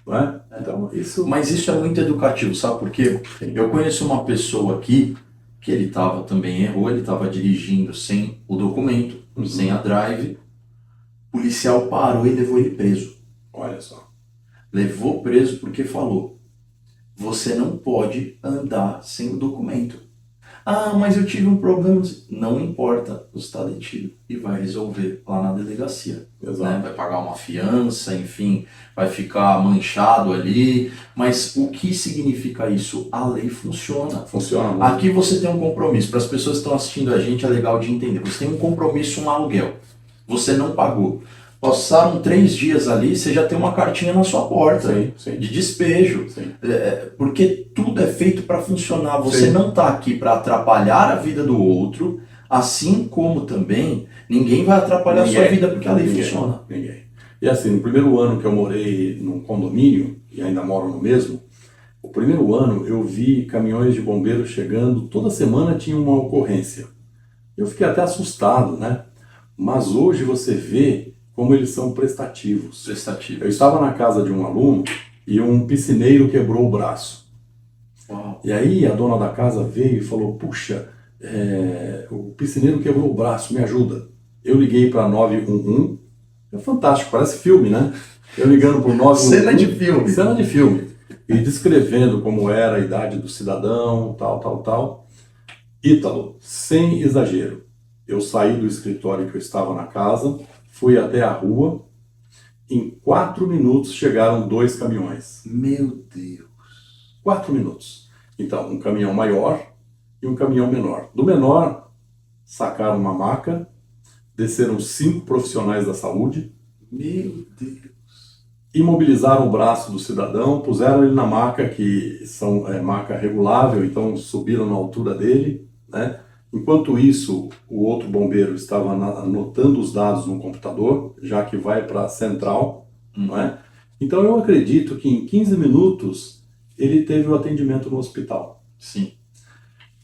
Não é? Então, isso... Mas isso é muito educativo, sabe por quê? Eu conheço uma pessoa aqui que ele errou, ele estava dirigindo sem o documento, sem a drive. O policial parou e levou ele preso. Olha só. Levou preso porque falou: você não pode andar sem o documento. Ah, mas eu tive um problema. Não importa, você está detido e vai resolver lá na delegacia. Né? Vai pagar uma fiança, enfim, vai ficar manchado ali. Mas o que significa isso? A lei funciona. Funciona. Aqui você tem um compromisso. Para as pessoas que estão assistindo a gente, é legal de entender. Você tem um compromisso, um aluguel. Você não pagou. Passaram 3 dias ali, você já tem uma cartinha na sua porta de despejo. Porque tudo é feito para funcionar. Você não está aqui para atrapalhar a vida do outro, assim como também ninguém vai atrapalhar a sua vida porque a lei funciona. Ninguém. E assim, no primeiro ano que eu morei num condomínio, e ainda moro no mesmo, o primeiro ano eu vi caminhões de bombeiros chegando, toda semana tinha uma ocorrência. Eu fiquei até assustado, né? Mas hoje você vê como eles são prestativos. Eu estava na casa de um aluno e um piscineiro quebrou o braço. Uau. E aí a dona da casa veio e falou, puxa, o piscineiro quebrou o braço, me ajuda. Eu liguei para 911, é fantástico, parece filme, né? Eu ligando para o 911. Cena de filme. Cena de filme. E descrevendo como era a idade do cidadão, tal. Ítalo, sem exagero. Eu saí do escritório que eu estava na casa, fui até a rua Em 4 minutos chegaram 2 caminhões. Meu Deus. 4 minutos. Então, um caminhão maior e um caminhão menor. Do menor, sacaram uma maca, desceram 5 profissionais da saúde. Meu Deus. Imobilizaram o braço do cidadão, puseram ele na maca, que é maca regulável, então subiram na altura dele, né? Enquanto isso, o outro bombeiro estava anotando os dados no computador, já que vai para a central, não é? Então eu acredito que em 15 minutos ele teve o atendimento no hospital. Sim.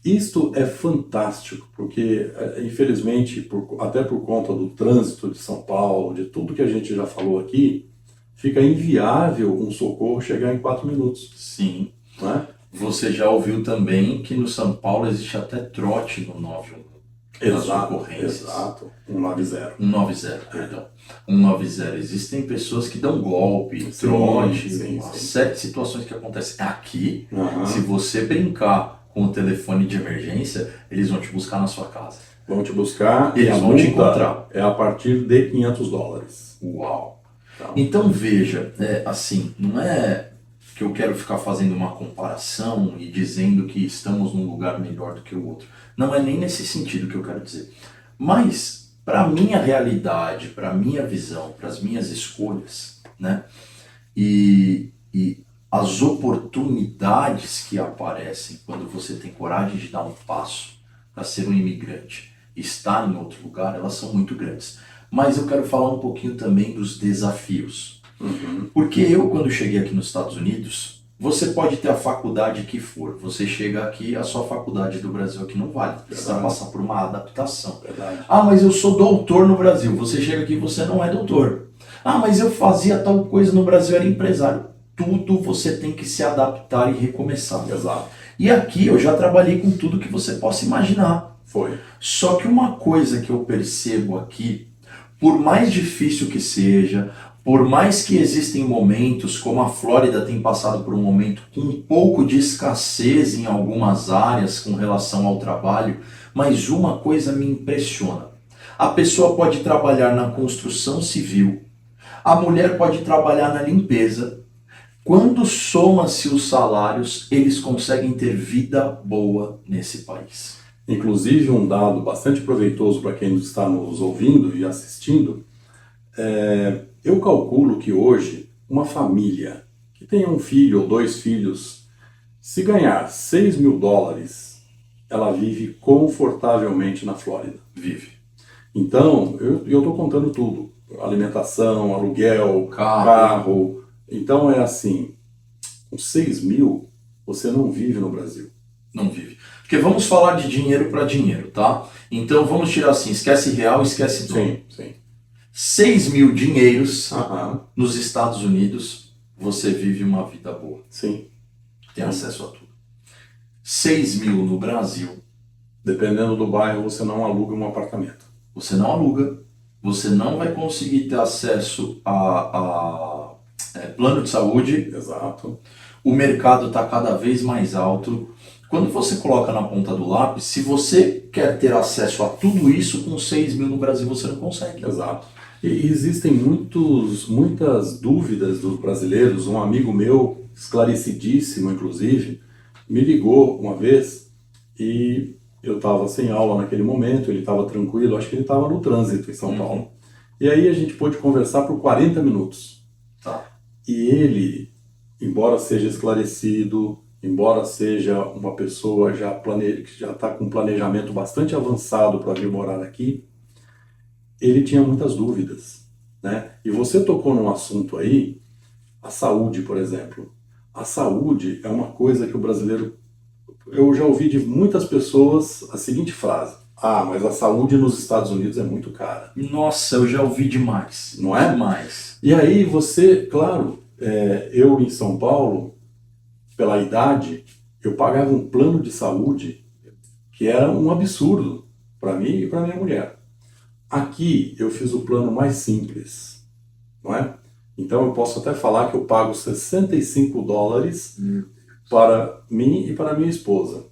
Isto é fantástico, porque infelizmente, até por conta do trânsito de São Paulo, de tudo que a gente já falou aqui, fica inviável um socorro chegar em 4 minutos. Sim. Não é? Você já ouviu também que no São Paulo existe até trote no 911. Exato, ocorrências. Exato. 190. 190, perdão. 190. Existem pessoas que dão golpe, Sim, trote, sim, uma sim. série de situações que acontecem. Aqui, Aham. se você brincar com o telefone de emergência, eles vão te buscar na sua casa. Vão te buscar e Eles a vão te multa encontrar. é a partir de $500. Uau! Então, Então veja, assim, não é que eu quero ficar fazendo uma comparação e dizendo que estamos num lugar melhor do que o outro. Não é nem nesse sentido que eu quero dizer. Mas, para a minha realidade, para a minha visão, para as minhas escolhas, né? E as oportunidades que aparecem quando você tem coragem de dar um passo para ser um imigrante, estar em outro lugar, elas são muito grandes. Mas eu quero falar um pouquinho também dos desafios. Porque eu, quando cheguei aqui nos Estados Unidos, você pode ter a faculdade que for. Você chega aqui, a sua faculdade do Brasil aqui não vale. Precisa passar por uma adaptação. verdade. Ah, mas eu sou doutor no Brasil. Você chega aqui e você não é doutor. Ah, mas eu fazia tal coisa no Brasil, era empresário. Tudo você tem que se adaptar e recomeçar. Exato. E aqui eu já trabalhei com tudo que você possa imaginar. Foi. Só que uma coisa que eu percebo aqui, por mais difícil que seja, por mais que existem momentos, como a Flórida tem passado por um momento com um pouco de escassez em algumas áreas com relação ao trabalho, mas uma coisa me impressiona. A pessoa pode trabalhar na construção civil, a mulher pode trabalhar na limpeza. Quando soma-se os salários, eles conseguem ter vida boa nesse país. Inclusive, um dado bastante proveitoso para quem está nos ouvindo e assistindo, eu calculo que hoje uma família que tenha um filho ou 2 filhos, se ganhar $6.000, ela vive confortavelmente na Flórida. Vive. Então, eu estou contando tudo. Alimentação, aluguel, Carro. carro. Então é assim, com 6 mil, você não vive no Brasil. Não vive. Porque vamos falar de dinheiro para dinheiro, tá? Então vamos tirar assim, esquece real, esquece dólar. Sim, sim. 6 mil dinheiros Aham, nos Estados Unidos, você vive uma vida boa. sim. Tem acesso a tudo. 6 mil no Brasil, Dependendo do bairro, você não aluga um apartamento. você não aluga, você não vai conseguir ter acesso a plano de saúde, Exato. o mercado está cada vez mais alto. Quando você coloca na ponta do lápis, se você quer ter acesso a tudo isso, com 6 mil no Brasil você não consegue. Exato. E existem muitas dúvidas dos brasileiros. Um amigo meu, esclarecidíssimo inclusive, me ligou uma vez e eu estava sem aula naquele momento, ele estava tranquilo, acho que ele estava no trânsito em São Paulo. E aí a gente pôde conversar por 40 minutos. Tá. E ele, embora seja esclarecido, embora seja uma pessoa que já está com um planejamento bastante avançado para vir morar aqui, ele tinha muitas dúvidas, né? E você tocou num assunto aí, a saúde, por exemplo. A saúde é uma coisa que o brasileiro... Eu já ouvi de muitas pessoas a seguinte frase: ah, mas a saúde nos Estados Unidos é muito cara. Nossa, eu já ouvi demais. Não é? Demais. E aí você, claro, eu em São Paulo, pela idade, eu pagava um plano de saúde que era um absurdo para mim e para minha mulher. Aqui eu fiz o plano mais simples, não é? Então eu posso até falar que eu pago $65 para mim e para minha esposa. O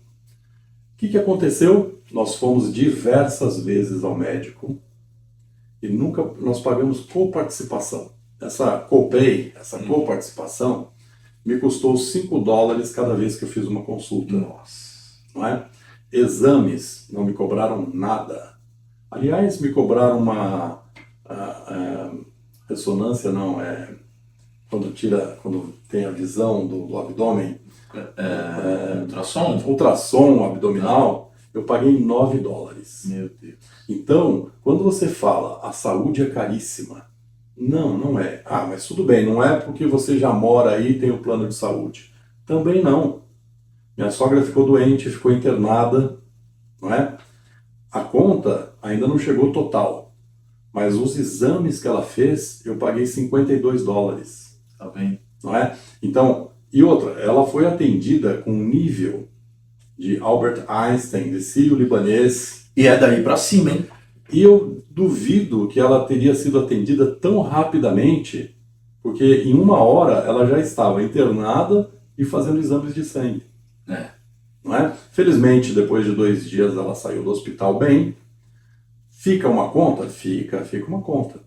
que aconteceu? Nós fomos diversas vezes ao médico e nunca nós pagamos coparticipação. essa copay, essa coparticipação, me custou $5 cada vez que eu fiz uma consulta. Nossa. Não é? Exames não me cobraram nada. Aliás, me cobraram uma ressonância, não, quando tem a visão do abdômen, Ultrassom? ultrassom abdominal, eu paguei $9. Meu Deus. Então, quando você fala a saúde é caríssima, não é. Ah, mas tudo bem, não é porque você já mora aí e tem o plano de saúde. Também não. Minha sogra ficou doente, ficou internada, não é? A conta ainda não chegou total, mas os exames que ela fez, eu paguei $52, Tá bem? não é? Então, e outra, ela foi atendida com um nível de Albert Einstein, de sírio-libanês, E é daí pra cima, hein? e eu duvido que ela teria sido atendida tão rapidamente, porque em 1 hora ela já estava internada e fazendo exames de sangue. É. Não é? Felizmente, depois de 2 dias ela saiu do hospital bem. Fica uma conta? Fica uma conta.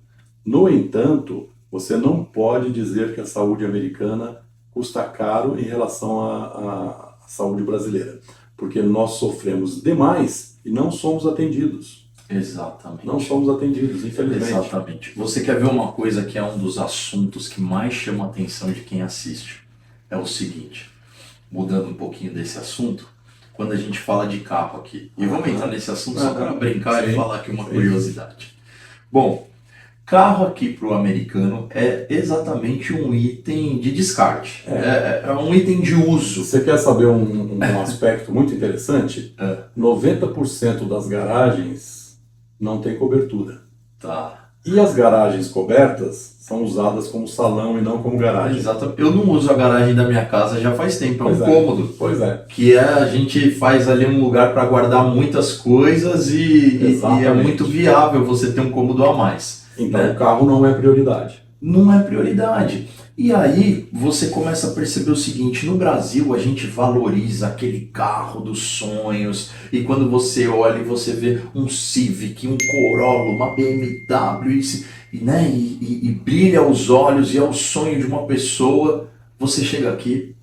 No entanto, você não pode dizer que a saúde americana custa caro em relação à saúde brasileira, porque nós sofremos demais e não somos atendidos. Exatamente. Não somos atendidos, infelizmente. Exatamente. Você quer ver uma coisa que é um dos assuntos que mais chama a atenção de quem assiste? É o seguinte, mudando um pouquinho desse assunto, quando a gente fala de carro aqui, e vamos entrar nesse assunto só para brincar e falar aqui uma curiosidade. Bom, carro aqui para o americano é exatamente um item de descarte, é um item de uso. Você quer saber um aspecto muito interessante? 90% das garagens não tem cobertura. Tá. E as garagens cobertas são usadas como salão e não como garagem. Exato. Eu não uso a garagem da minha casa já faz tempo, é um cômodo. Pois é. Que a gente faz ali um lugar para guardar muitas coisas e é muito viável você ter um cômodo a mais. Então o carro não é prioridade. Não é prioridade. E aí você começa a perceber o seguinte, no Brasil a gente valoriza aquele carro dos sonhos e quando você olha e você vê um Civic, um Corolla, uma BMW e brilha aos olhos e é o sonho de uma pessoa, você chega aqui,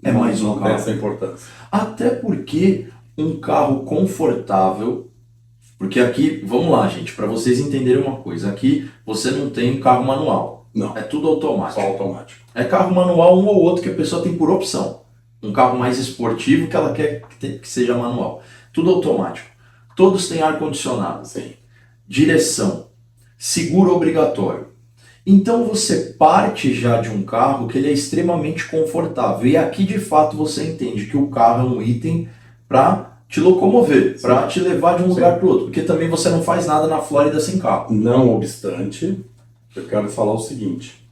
é mais um carro. Essa importância. Até porque um carro confortável, porque aqui, vamos lá gente, para vocês entenderem uma coisa, aqui você não tem carro manual. Não. É tudo automático. Só automático. É carro manual um ou outro que a pessoa tem por opção. Um carro mais esportivo que ela quer que seja manual. Tudo automático. Todos têm ar-condicionado. Sim. Direção. Seguro obrigatório. Então você parte já de um carro que ele é extremamente confortável. E aqui de fato você entende que o carro é um item para te locomover, para te levar de um lugar para o outro. Porque também você não faz nada na Flórida sem carro. Não obstante, eu quero falar o seguinte.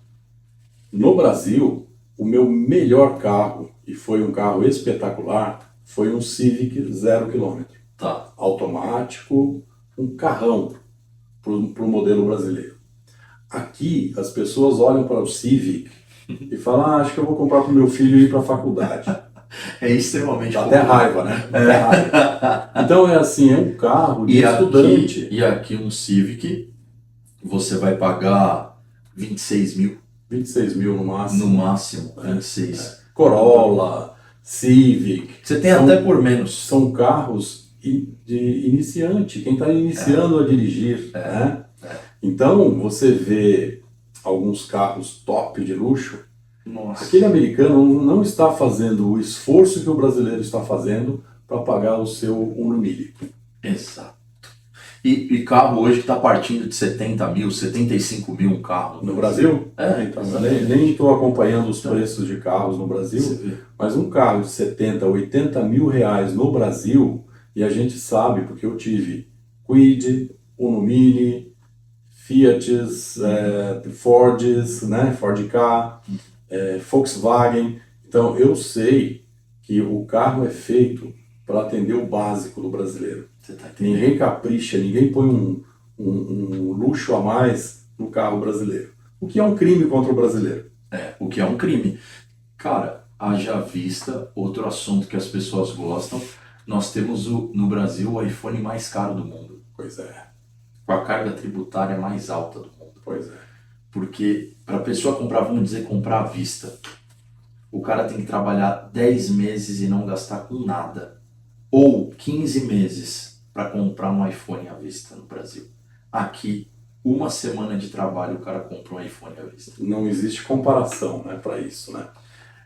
No Brasil, o meu melhor carro, e foi um carro espetacular, foi um Civic 0 km. Tá. Automático, um carrão para o modelo brasileiro. Aqui, as pessoas olham para o Civic e falam, acho que eu vou comprar para o meu filho ir para a faculdade. É extremamente Dá até raiva, né? Dá até raiva. Então é assim, é um carro de estudante. E aqui um Civic, você vai pagar 26 mil. 26 mil no máximo. No máximo, 26. Corolla, Civic. Você tem até por menos. São carros de iniciante, quem está iniciando a dirigir. Né? Então, você vê alguns carros top de luxo. Nossa. Aquele americano não está fazendo o esforço que o brasileiro está fazendo para pagar o seu Uno Mille. Exato. E carro hoje que está partindo de 70 mil, 75 mil um carro. No Brasil? Então, nem estou acompanhando os preços de carros no Brasil, mas um carro de 70, 80 mil reais no Brasil, e a gente sabe, porque eu tive Kwid, Uno Mille, Fiats, Fords, né, Ford Ka, Volkswagen. Então eu sei que o carro é feito para atender o básico do brasileiro. Ninguém capricha, ninguém põe um luxo a mais no carro brasileiro. O que é um crime contra o brasileiro. O que é um crime. Cara, haja vista, outro assunto que as pessoas gostam, nós temos no Brasil o iPhone mais caro do mundo. Pois é. Com a carga tributária mais alta do mundo. Pois é. Porque para a pessoa comprar, vamos dizer, comprar à vista, o cara tem que trabalhar 10 meses e não gastar com nada. Ou 15 meses para comprar um iPhone à vista no Brasil. Aqui, uma semana de trabalho, o cara compra um iPhone à vista. Não existe comparação, né, para isso, né?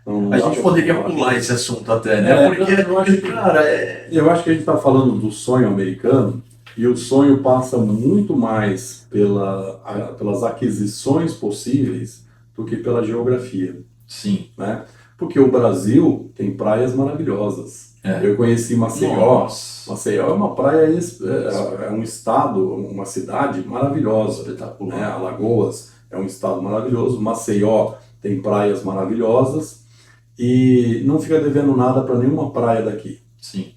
Não A dá gente pra poderia comparar. pular esse assunto até, né? Porque, eu acho que, cara, eu acho que a gente está falando do sonho americano e o sonho passa muito mais pelas aquisições possíveis do que pela geografia, sim. né? Porque o Brasil tem praias maravilhosas. É. Eu conheci Maceió. Nossa. Maceió é uma praia, é um estado, uma cidade maravilhosa. Espetacular. Né? Alagoas é um estado maravilhoso. Maceió tem praias maravilhosas e não fica devendo nada para nenhuma praia daqui. Sim.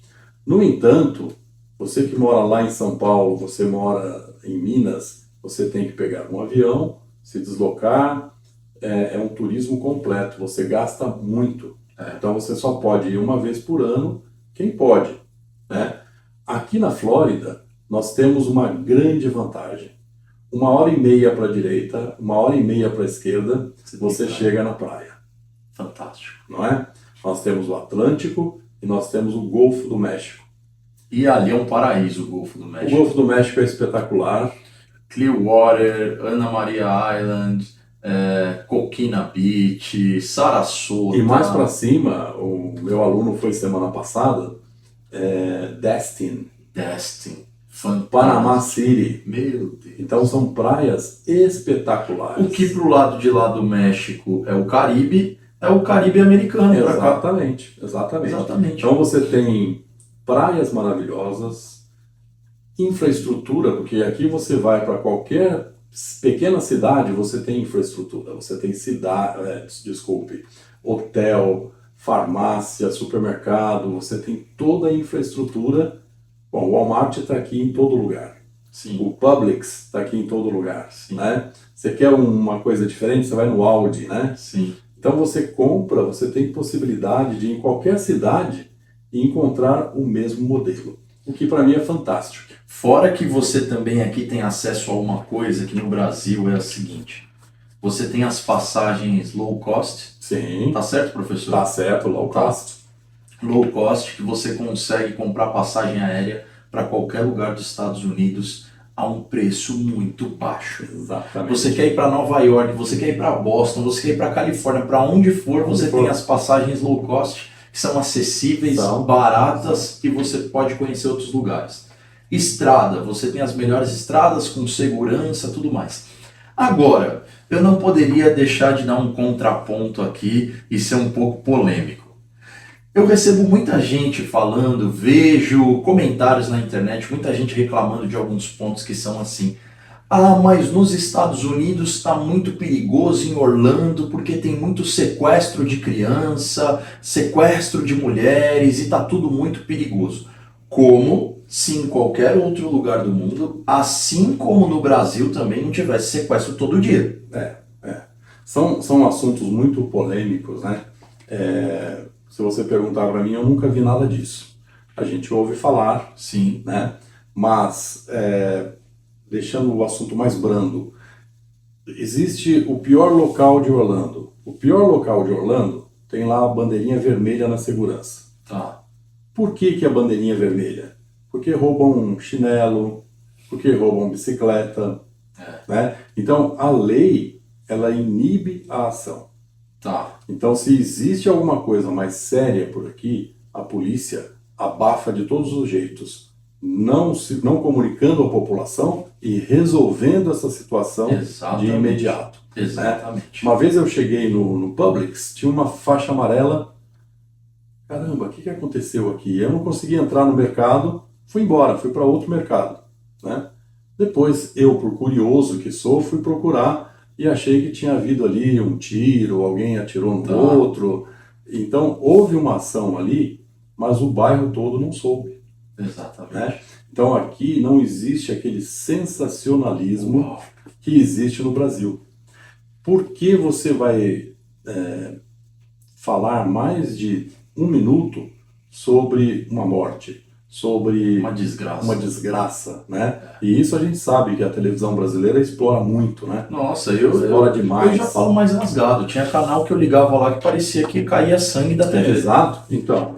No entanto, você que mora lá em São Paulo, você mora em Minas, você tem que pegar um avião, se deslocar, é um turismo completo, você gasta muito. Então você só pode ir uma vez por ano, quem pode, né? Aqui na Flórida, nós temos uma grande vantagem. 1h30 para a direita, 1h30 para a esquerda, você chega na praia. Fantástico. Não é? Nós temos o Atlântico e nós temos o Golfo do México. E ali é um paraíso, o Golfo do México. O Golfo do México é espetacular. Clearwater, Ana Maria Island, Coquina Beach, Sarasota. E mais para cima, o meu aluno foi semana passada, Destin, Fantástico. Panama City. Meu Deus. Então são praias espetaculares. O que pro lado de lá do México é o Caribe americano. Exatamente. Então você tem praias maravilhosas, infraestrutura, porque aqui você vai para qualquer pequena cidade, você tem infraestrutura, você tem hotel, farmácia, supermercado, você tem toda a infraestrutura. Bom, o Walmart está aqui em todo lugar. Sim. O Publix está aqui em todo lugar. Né? Você quer uma coisa diferente, você vai no Aldi, né? Sim. Então você compra, você tem possibilidade de ir em qualquer cidade e encontrar o mesmo modelo. O que para mim é fantástico. Fora que você também aqui tem acesso a uma coisa que no Brasil é a seguinte. Você tem as passagens low cost. Sim. Tá certo, professor? Tá certo, low cost. Low cost, que você consegue comprar passagem aérea para qualquer lugar dos Estados Unidos a um preço muito baixo. Exatamente. Você quer ir para Nova York, você quer ir para Boston, você quer ir para Califórnia, para onde for, você tem as passagens low cost, que são acessíveis, baratas e você pode conhecer outros lugares. Estrada, você tem as melhores estradas com segurança, tudo mais. Agora, eu não poderia deixar de dar um contraponto aqui e ser um pouco polêmico. Eu recebo muita gente falando, vejo comentários na internet, muita gente reclamando de alguns pontos que são assim: ah, mas nos Estados Unidos está muito perigoso em Orlando porque tem muito sequestro de criança, sequestro de mulheres e está tudo muito perigoso. Como se em qualquer outro lugar do mundo, assim como no Brasil também, não tivesse sequestro todo dia. São assuntos muito polêmicos, né? Se você perguntar para mim, eu nunca vi nada disso. A gente ouve falar, sim, né? Mas, deixando o assunto mais brando, existe o pior local de Orlando. O pior local de Orlando tem lá a bandeirinha vermelha na segurança. Tá. Por que a bandeirinha vermelha? Porque roubam chinelo, porque roubam bicicleta, né? Então, a lei, ela inibe a ação. Tá. Então, se existe alguma coisa mais séria por aqui, a polícia abafa de todos os jeitos, não comunicando à população e resolvendo essa situação de imediato. Exatamente. Né? Uma vez eu cheguei no Publix, tinha uma faixa amarela. Caramba, o que aconteceu aqui? Eu não consegui entrar no mercado, fui embora, fui para outro mercado. Né? Depois, eu, por curioso que sou, fui procurar e achei que tinha havido ali um tiro, alguém atirou no outro. Então, houve uma ação ali, mas o bairro todo não soube. Exatamente. Né? Então, aqui não existe aquele sensacionalismo que existe no Brasil. Por que você vai falar mais de 1 minuto sobre uma morte, sobre Uma desgraça. né? E isso a gente sabe que a televisão brasileira explora muito, né? Nossa, Explora demais. eu já falo mais rasgado. Tinha canal que eu ligava lá que parecia que caía sangue da TV. Exato. Então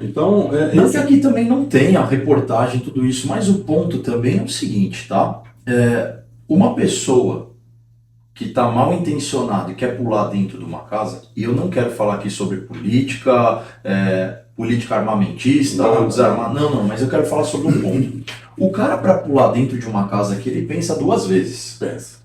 Não que aqui também não tenha reportagem, tudo isso, mas o ponto também é o seguinte, tá? Uma pessoa que está mal intencionada e quer pular dentro de uma casa, e eu não quero falar aqui sobre política, política armamentista ou desarmar, não, mas eu quero falar sobre um ponto. O cara, para pular dentro de uma casa aqui, ele pensa duas vezes. Pensa.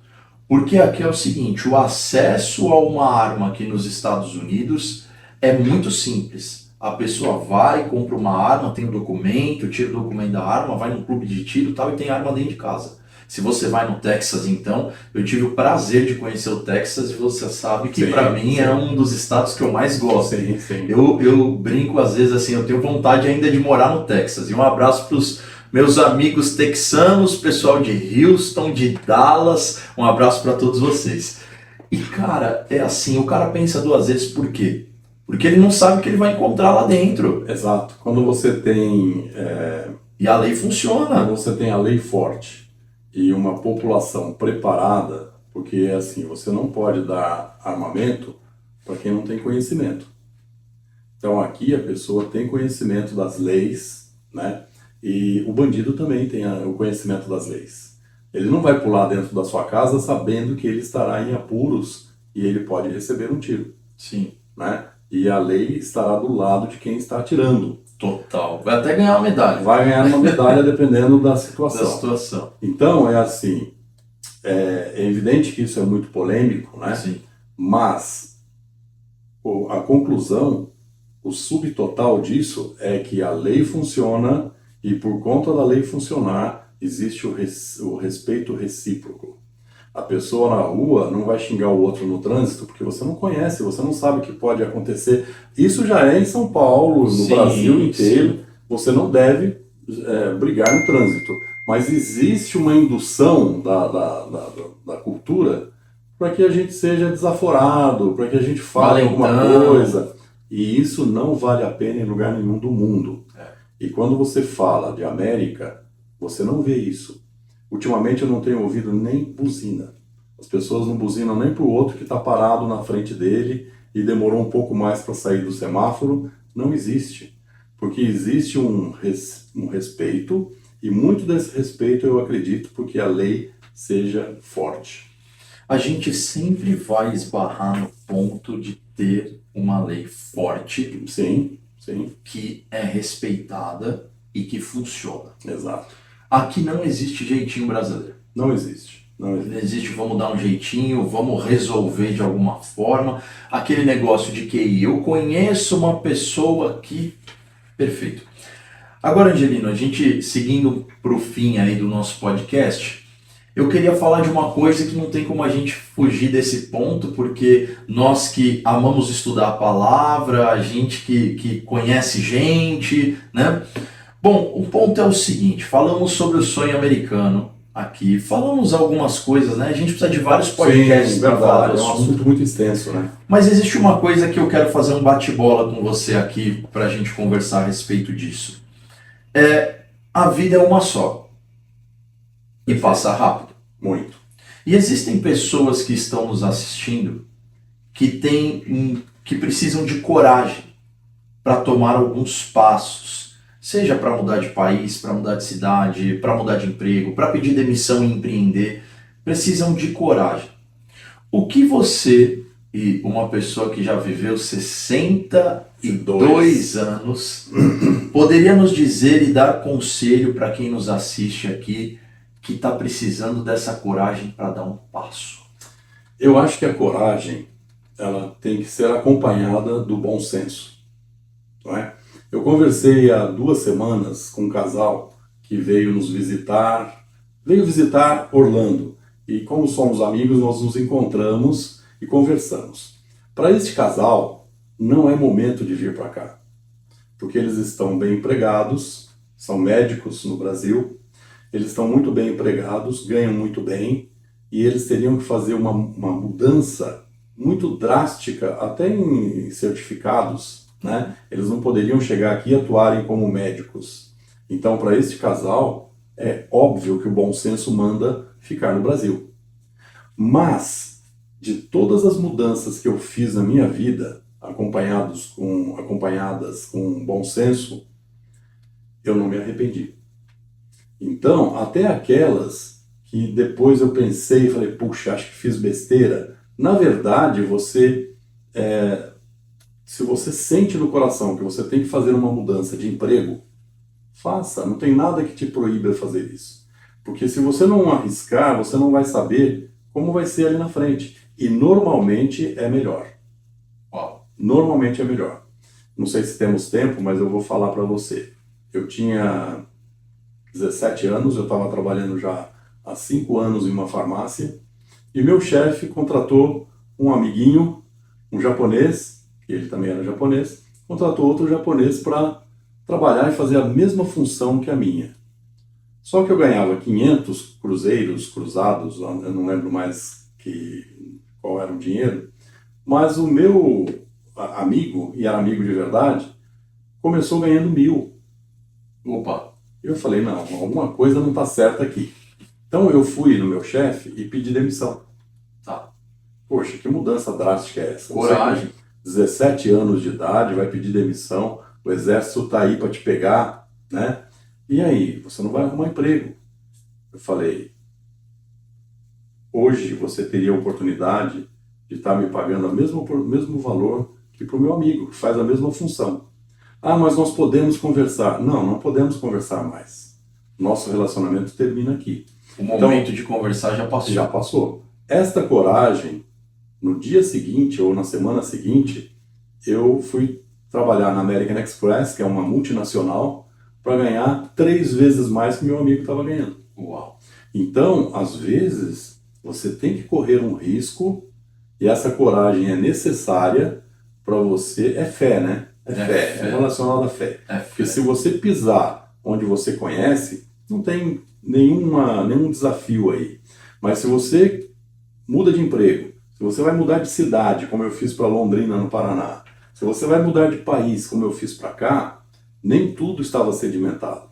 Porque aqui é o seguinte, o acesso a uma arma aqui nos Estados Unidos é muito simples. A pessoa vai, compra uma arma, tem o documento, tira o documento da arma, vai num clube de tiro e tal, e tem arma dentro de casa. Se você vai no Texas, então, eu tive o prazer de conhecer o Texas e você sabe que para mim é um dos estados que eu mais gosto. Sim. Eu brinco às vezes assim, eu tenho vontade ainda de morar no Texas. E um abraço para os meus amigos texanos, pessoal de Houston, de Dallas, um abraço para todos vocês. E cara, é assim, o cara pensa duas vezes, por quê? Porque ele não sabe o que ele vai encontrar lá dentro. Exato. Quando você tem... E a lei funciona. Quando você tem a lei forte e uma população preparada, porque é assim, você não pode dar armamento para quem não tem conhecimento. Então aqui a pessoa tem conhecimento das leis, né? E o bandido também tem o conhecimento das leis. Ele não vai pular dentro da sua casa sabendo que ele estará em apuros e ele pode receber um tiro. Sim. Né? E a lei estará do lado de quem está atirando. Total. Vai até ganhar uma medalha. Vai ganhar uma medalha dependendo da situação. Então, é assim, é evidente que isso é muito polêmico, né? Sim. Mas a conclusão, o subtotal disso é que a lei funciona e por conta da lei funcionar, existe o respeito recíproco. A pessoa na rua não vai xingar o outro no trânsito porque você não conhece, você não sabe o que pode acontecer. Isso já é em São Paulo, no Brasil inteiro. Sim. Você não deve brigar no trânsito. Mas existe uma indução da cultura para que a gente seja desaforado, para que a gente fale alguma coisa. E isso não vale a pena em lugar nenhum do mundo. E quando você fala de América, você não vê isso. Ultimamente eu não tenho ouvido nem buzina. As pessoas não buzinam nem para o outro que está parado na frente dele e demorou um pouco mais para sair do semáforo. Não existe. Porque existe um respeito e muito desse respeito eu acredito porque a lei seja forte. A gente sempre vai esbarrar no ponto de ter uma lei forte. Sim. Que é respeitada e que funciona. Exato. Aqui não existe jeitinho brasileiro. Não existe. Não existe vamos dar um jeitinho, vamos resolver de alguma forma. Aquele negócio de QI. Eu conheço uma pessoa que... Perfeito. Agora, Angelino, a gente seguindo para o fim aí do nosso podcast, eu queria falar de uma coisa que não tem como a gente fugir desse ponto, porque nós que amamos estudar a palavra, a gente que conhece gente, né? Bom, o ponto é o seguinte, falamos sobre o sonho americano aqui, falamos algumas coisas, né? A gente precisa de vários podcasts para falar. É um assunto muito extenso, né? Mas existe uma coisa que eu quero fazer um bate-bola com você aqui para a gente conversar a respeito disso. A vida é uma só. E passa rápido. Muito. E existem pessoas que estão nos assistindo que precisam de coragem para tomar alguns passos, seja para mudar de país, para mudar de cidade, para mudar de emprego, para pedir demissão e empreender, precisam de coragem. O que você e uma pessoa que já viveu 62 anos poderia nos dizer e dar conselho para quem nos assiste aqui que está precisando dessa coragem para dar um passo? Eu acho que a coragem ela tem que ser acompanhada do bom senso, não é? Eu conversei há 2 semanas com um casal que veio visitar Orlando. E como somos amigos, nós nos encontramos e conversamos. Para este casal, não é momento de vir para cá, porque eles estão bem empregados, são médicos no Brasil, eles estão muito bem empregados, ganham muito bem, e eles teriam que fazer uma mudança muito drástica, até em certificados, né? Eles não poderiam chegar aqui e atuarem como médicos. Então, para este casal, é óbvio que o bom senso manda ficar no Brasil. Mas, de todas as mudanças que eu fiz na minha vida, acompanhadas com bom senso, eu não me arrependi. Então, até aquelas que depois eu pensei e falei, puxa, acho que fiz besteira. Na verdade, se você sente no coração que você tem que fazer uma mudança de emprego, faça, não tem nada que te proíba de fazer isso. Porque se você não arriscar, você não vai saber como vai ser ali na frente. E normalmente é melhor. Uau. Normalmente é melhor. Não sei se temos tempo, mas eu vou falar para você. Eu tinha 17 anos, eu estava trabalhando já há 5 anos em uma farmácia, e meu chefe contratou um amiguinho, um japonês, que ele também era japonês, contratou outro japonês para trabalhar e fazer a mesma função que a minha. Só que eu ganhava 500 cruzeiros cruzados, eu não lembro mais qual era o dinheiro, mas o meu amigo, e era amigo de verdade, começou ganhando 1.000. Opa. Eu falei, não, alguma coisa não está certa aqui. Então eu fui no meu chefe e pedi demissão. Tá. Poxa, que mudança drástica é essa? Coragem. 17 anos de idade, vai pedir demissão, o exército está aí para te pegar, né? E aí, você não vai arrumar emprego. Eu falei, hoje você teria a oportunidade de estar me pagando o mesmo valor que para o meu amigo, que faz a mesma função. Ah, mas nós podemos conversar. Não, não podemos conversar mais. Nosso relacionamento termina aqui. O momento de conversar já passou. Já passou. Esta coragem, no dia seguinte ou na semana seguinte, eu fui trabalhar na American Express, que é uma multinacional, para ganhar 3 vezes mais que meu amigo estava ganhando. Uau. Então, às vezes, você tem que correr um risco e essa coragem é necessária para você. É fé, né? É fé. É relacionado à fé. Porque se você pisar onde você conhece, não tem nenhum desafio aí. Mas se você muda de emprego, se você vai mudar de cidade, como eu fiz para Londrina, no Paraná, se você vai mudar de país, como eu fiz para cá, nem tudo estava sedimentado.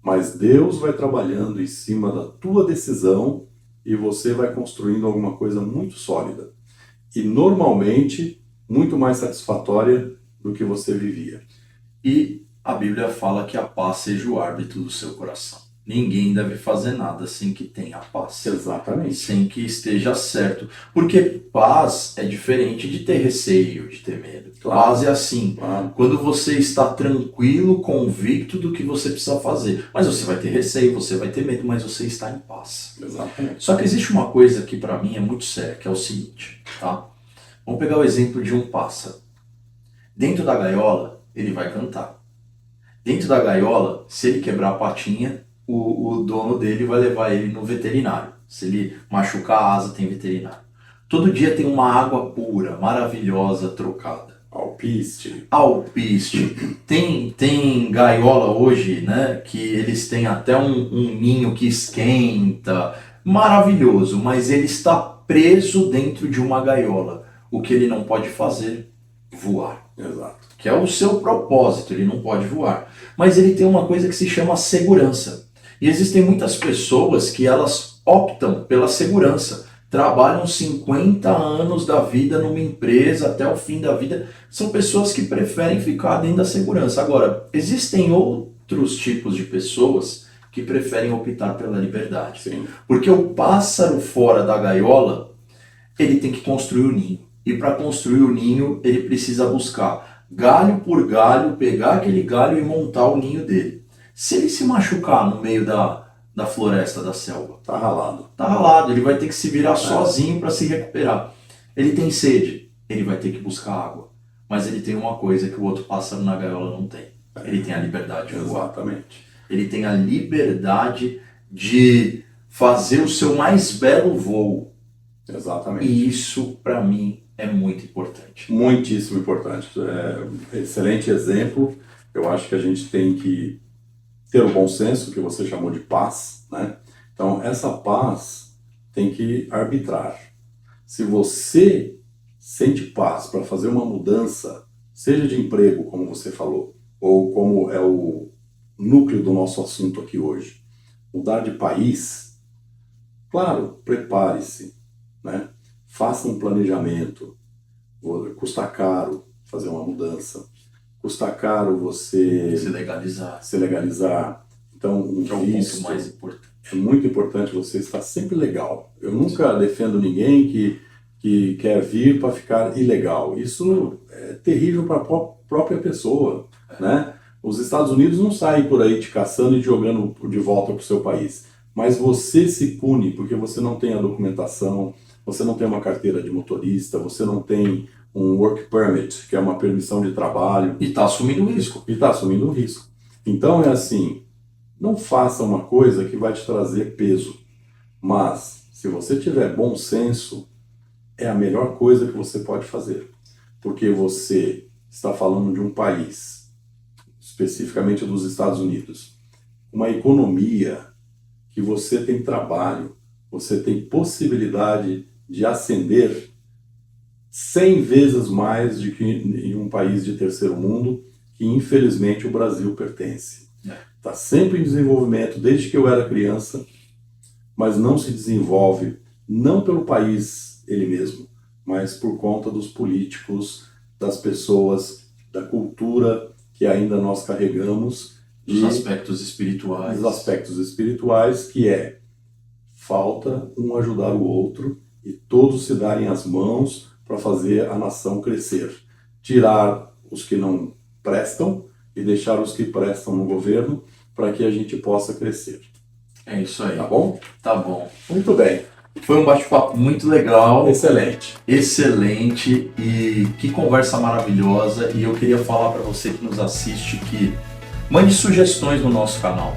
Mas Deus vai trabalhando em cima da tua decisão e você vai construindo alguma coisa muito sólida. E normalmente muito mais satisfatória do que você vivia. E a Bíblia fala que a paz seja o árbitro do seu coração. Ninguém deve fazer nada sem que tenha paz. Exatamente. Sem que esteja certo. Porque paz é diferente de ter receio, de ter medo. Claro. Paz é assim. Claro. Quando você está tranquilo, convicto do que você precisa fazer. Mas você vai ter receio, você vai ter medo, mas você está em paz. Exatamente. Só que existe uma coisa que para mim é muito séria, que é o seguinte, tá? Vamos pegar o exemplo de um pássaro. Dentro da gaiola, ele vai cantar. Dentro da gaiola, se ele quebrar a patinha, o dono dele vai levar ele no veterinário. Se ele machucar a asa, tem veterinário. Todo dia tem uma água pura, maravilhosa, trocada. Alpiste. Tem gaiola hoje, né, que eles têm até um ninho que esquenta. Maravilhoso, mas ele está preso dentro de uma gaiola. O que ele não pode fazer? Voar. Exato. Que é o seu propósito, ele não pode voar. Mas ele tem uma coisa que se chama segurança. E existem muitas pessoas que elas optam pela segurança. Trabalham 50 anos da vida numa empresa até o fim da vida. São pessoas que preferem ficar dentro da segurança. Agora, existem outros tipos de pessoas que preferem optar pela liberdade. Sim. Porque o pássaro fora da gaiola, ele tem que construir o ninho. E para construir o ninho, ele precisa buscar galho por galho, pegar aquele galho e montar o ninho dele. Se ele se machucar no meio da floresta, da selva, tá ralado. Tá ralado, ele vai ter que se virar sozinho para se recuperar. Ele tem sede, ele vai ter que buscar água. Mas ele tem uma coisa que o outro pássaro na gaiola não tem. Ele tem a liberdade de voar. Exatamente. Ele tem a liberdade de fazer o seu mais belo voo. Exatamente. E isso, para mim, é muito importante. Muitíssimo importante. Excelente exemplo. Eu acho que a gente tem que ter o bom senso, que você chamou de paz, né? Então, essa paz tem que arbitrar. Se você sente paz para fazer uma mudança, seja de emprego, como você falou, ou como é o núcleo do nosso assunto aqui hoje. Mudar de país, claro, prepare-se, né? Faça um planejamento. Custa caro fazer uma mudança, custa caro você se legalizar. Então, que é o ponto mais importante. É muito importante você estar sempre legal. Eu nunca defendo ninguém que quer vir para ficar ilegal. Isso é terrível para a própria pessoa, né? Os Estados Unidos não saem por aí te caçando e te jogando de volta para o seu país. Mas você se pune porque você não tem a documentação, você não tem uma carteira de motorista, você não tem um work permit, que é uma permissão de trabalho. E está assumindo o risco. Então é assim, não faça uma coisa que vai te trazer peso. Mas, se você tiver bom senso, é a melhor coisa que você pode fazer. Porque você está falando de um país, especificamente dos Estados Unidos, uma economia que você tem trabalho, você tem possibilidade de ascender 100 vezes mais do que em um país de terceiro mundo, que infelizmente o Brasil pertence. Está sempre em desenvolvimento desde que eu era criança, mas não se desenvolve não pelo país ele mesmo, mas por conta dos políticos, das pessoas, da cultura que ainda nós carregamos. Dos aspectos espirituais. Dos aspectos espirituais, que é falta um ajudar o outro e todos se darem as mãos para fazer a nação crescer. Tirar os que não prestam e deixar os que prestam no governo para que a gente possa crescer. É isso aí. Tá bom? Tá bom. Muito bem. Foi um bate-papo muito legal. Excelente. Excelente. E que conversa maravilhosa. E eu queria falar para você que nos assiste que mande sugestões no nosso canal.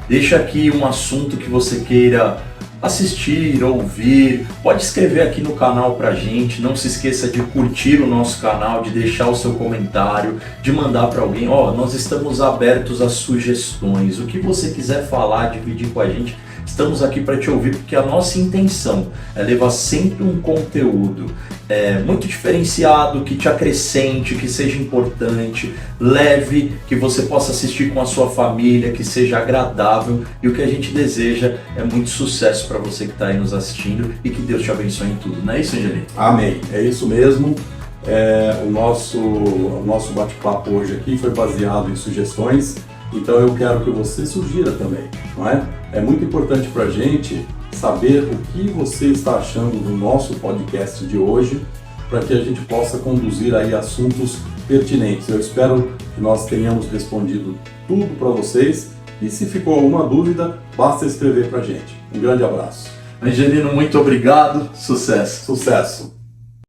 Deixa aqui um assunto que você queira assistir, ouvir. Pode escrever aqui no canal pra gente. Não se esqueça de curtir o nosso canal, de deixar o seu comentário, de mandar para alguém. Nós estamos abertos a sugestões. O que você quiser falar, dividir com a gente, estamos aqui para te ouvir, porque a nossa intenção é levar sempre um conteúdo muito diferenciado, que te acrescente, que seja importante, leve, que você possa assistir com a sua família, que seja agradável. E o que a gente deseja é muito sucesso para você que está aí nos assistindo e que Deus te abençoe em tudo. Não é isso, Angelino? Amém. É isso mesmo. O nosso bate-papo hoje aqui foi baseado em sugestões, então eu quero que você sugira também, não é? É muito importante para a gente saber o que você está achando do nosso podcast de hoje, para que a gente possa conduzir aí assuntos pertinentes. Eu espero que nós tenhamos respondido tudo para vocês, e se ficou alguma dúvida, basta escrever para a gente. Um grande abraço. Angelino, muito obrigado. Sucesso. Sucesso.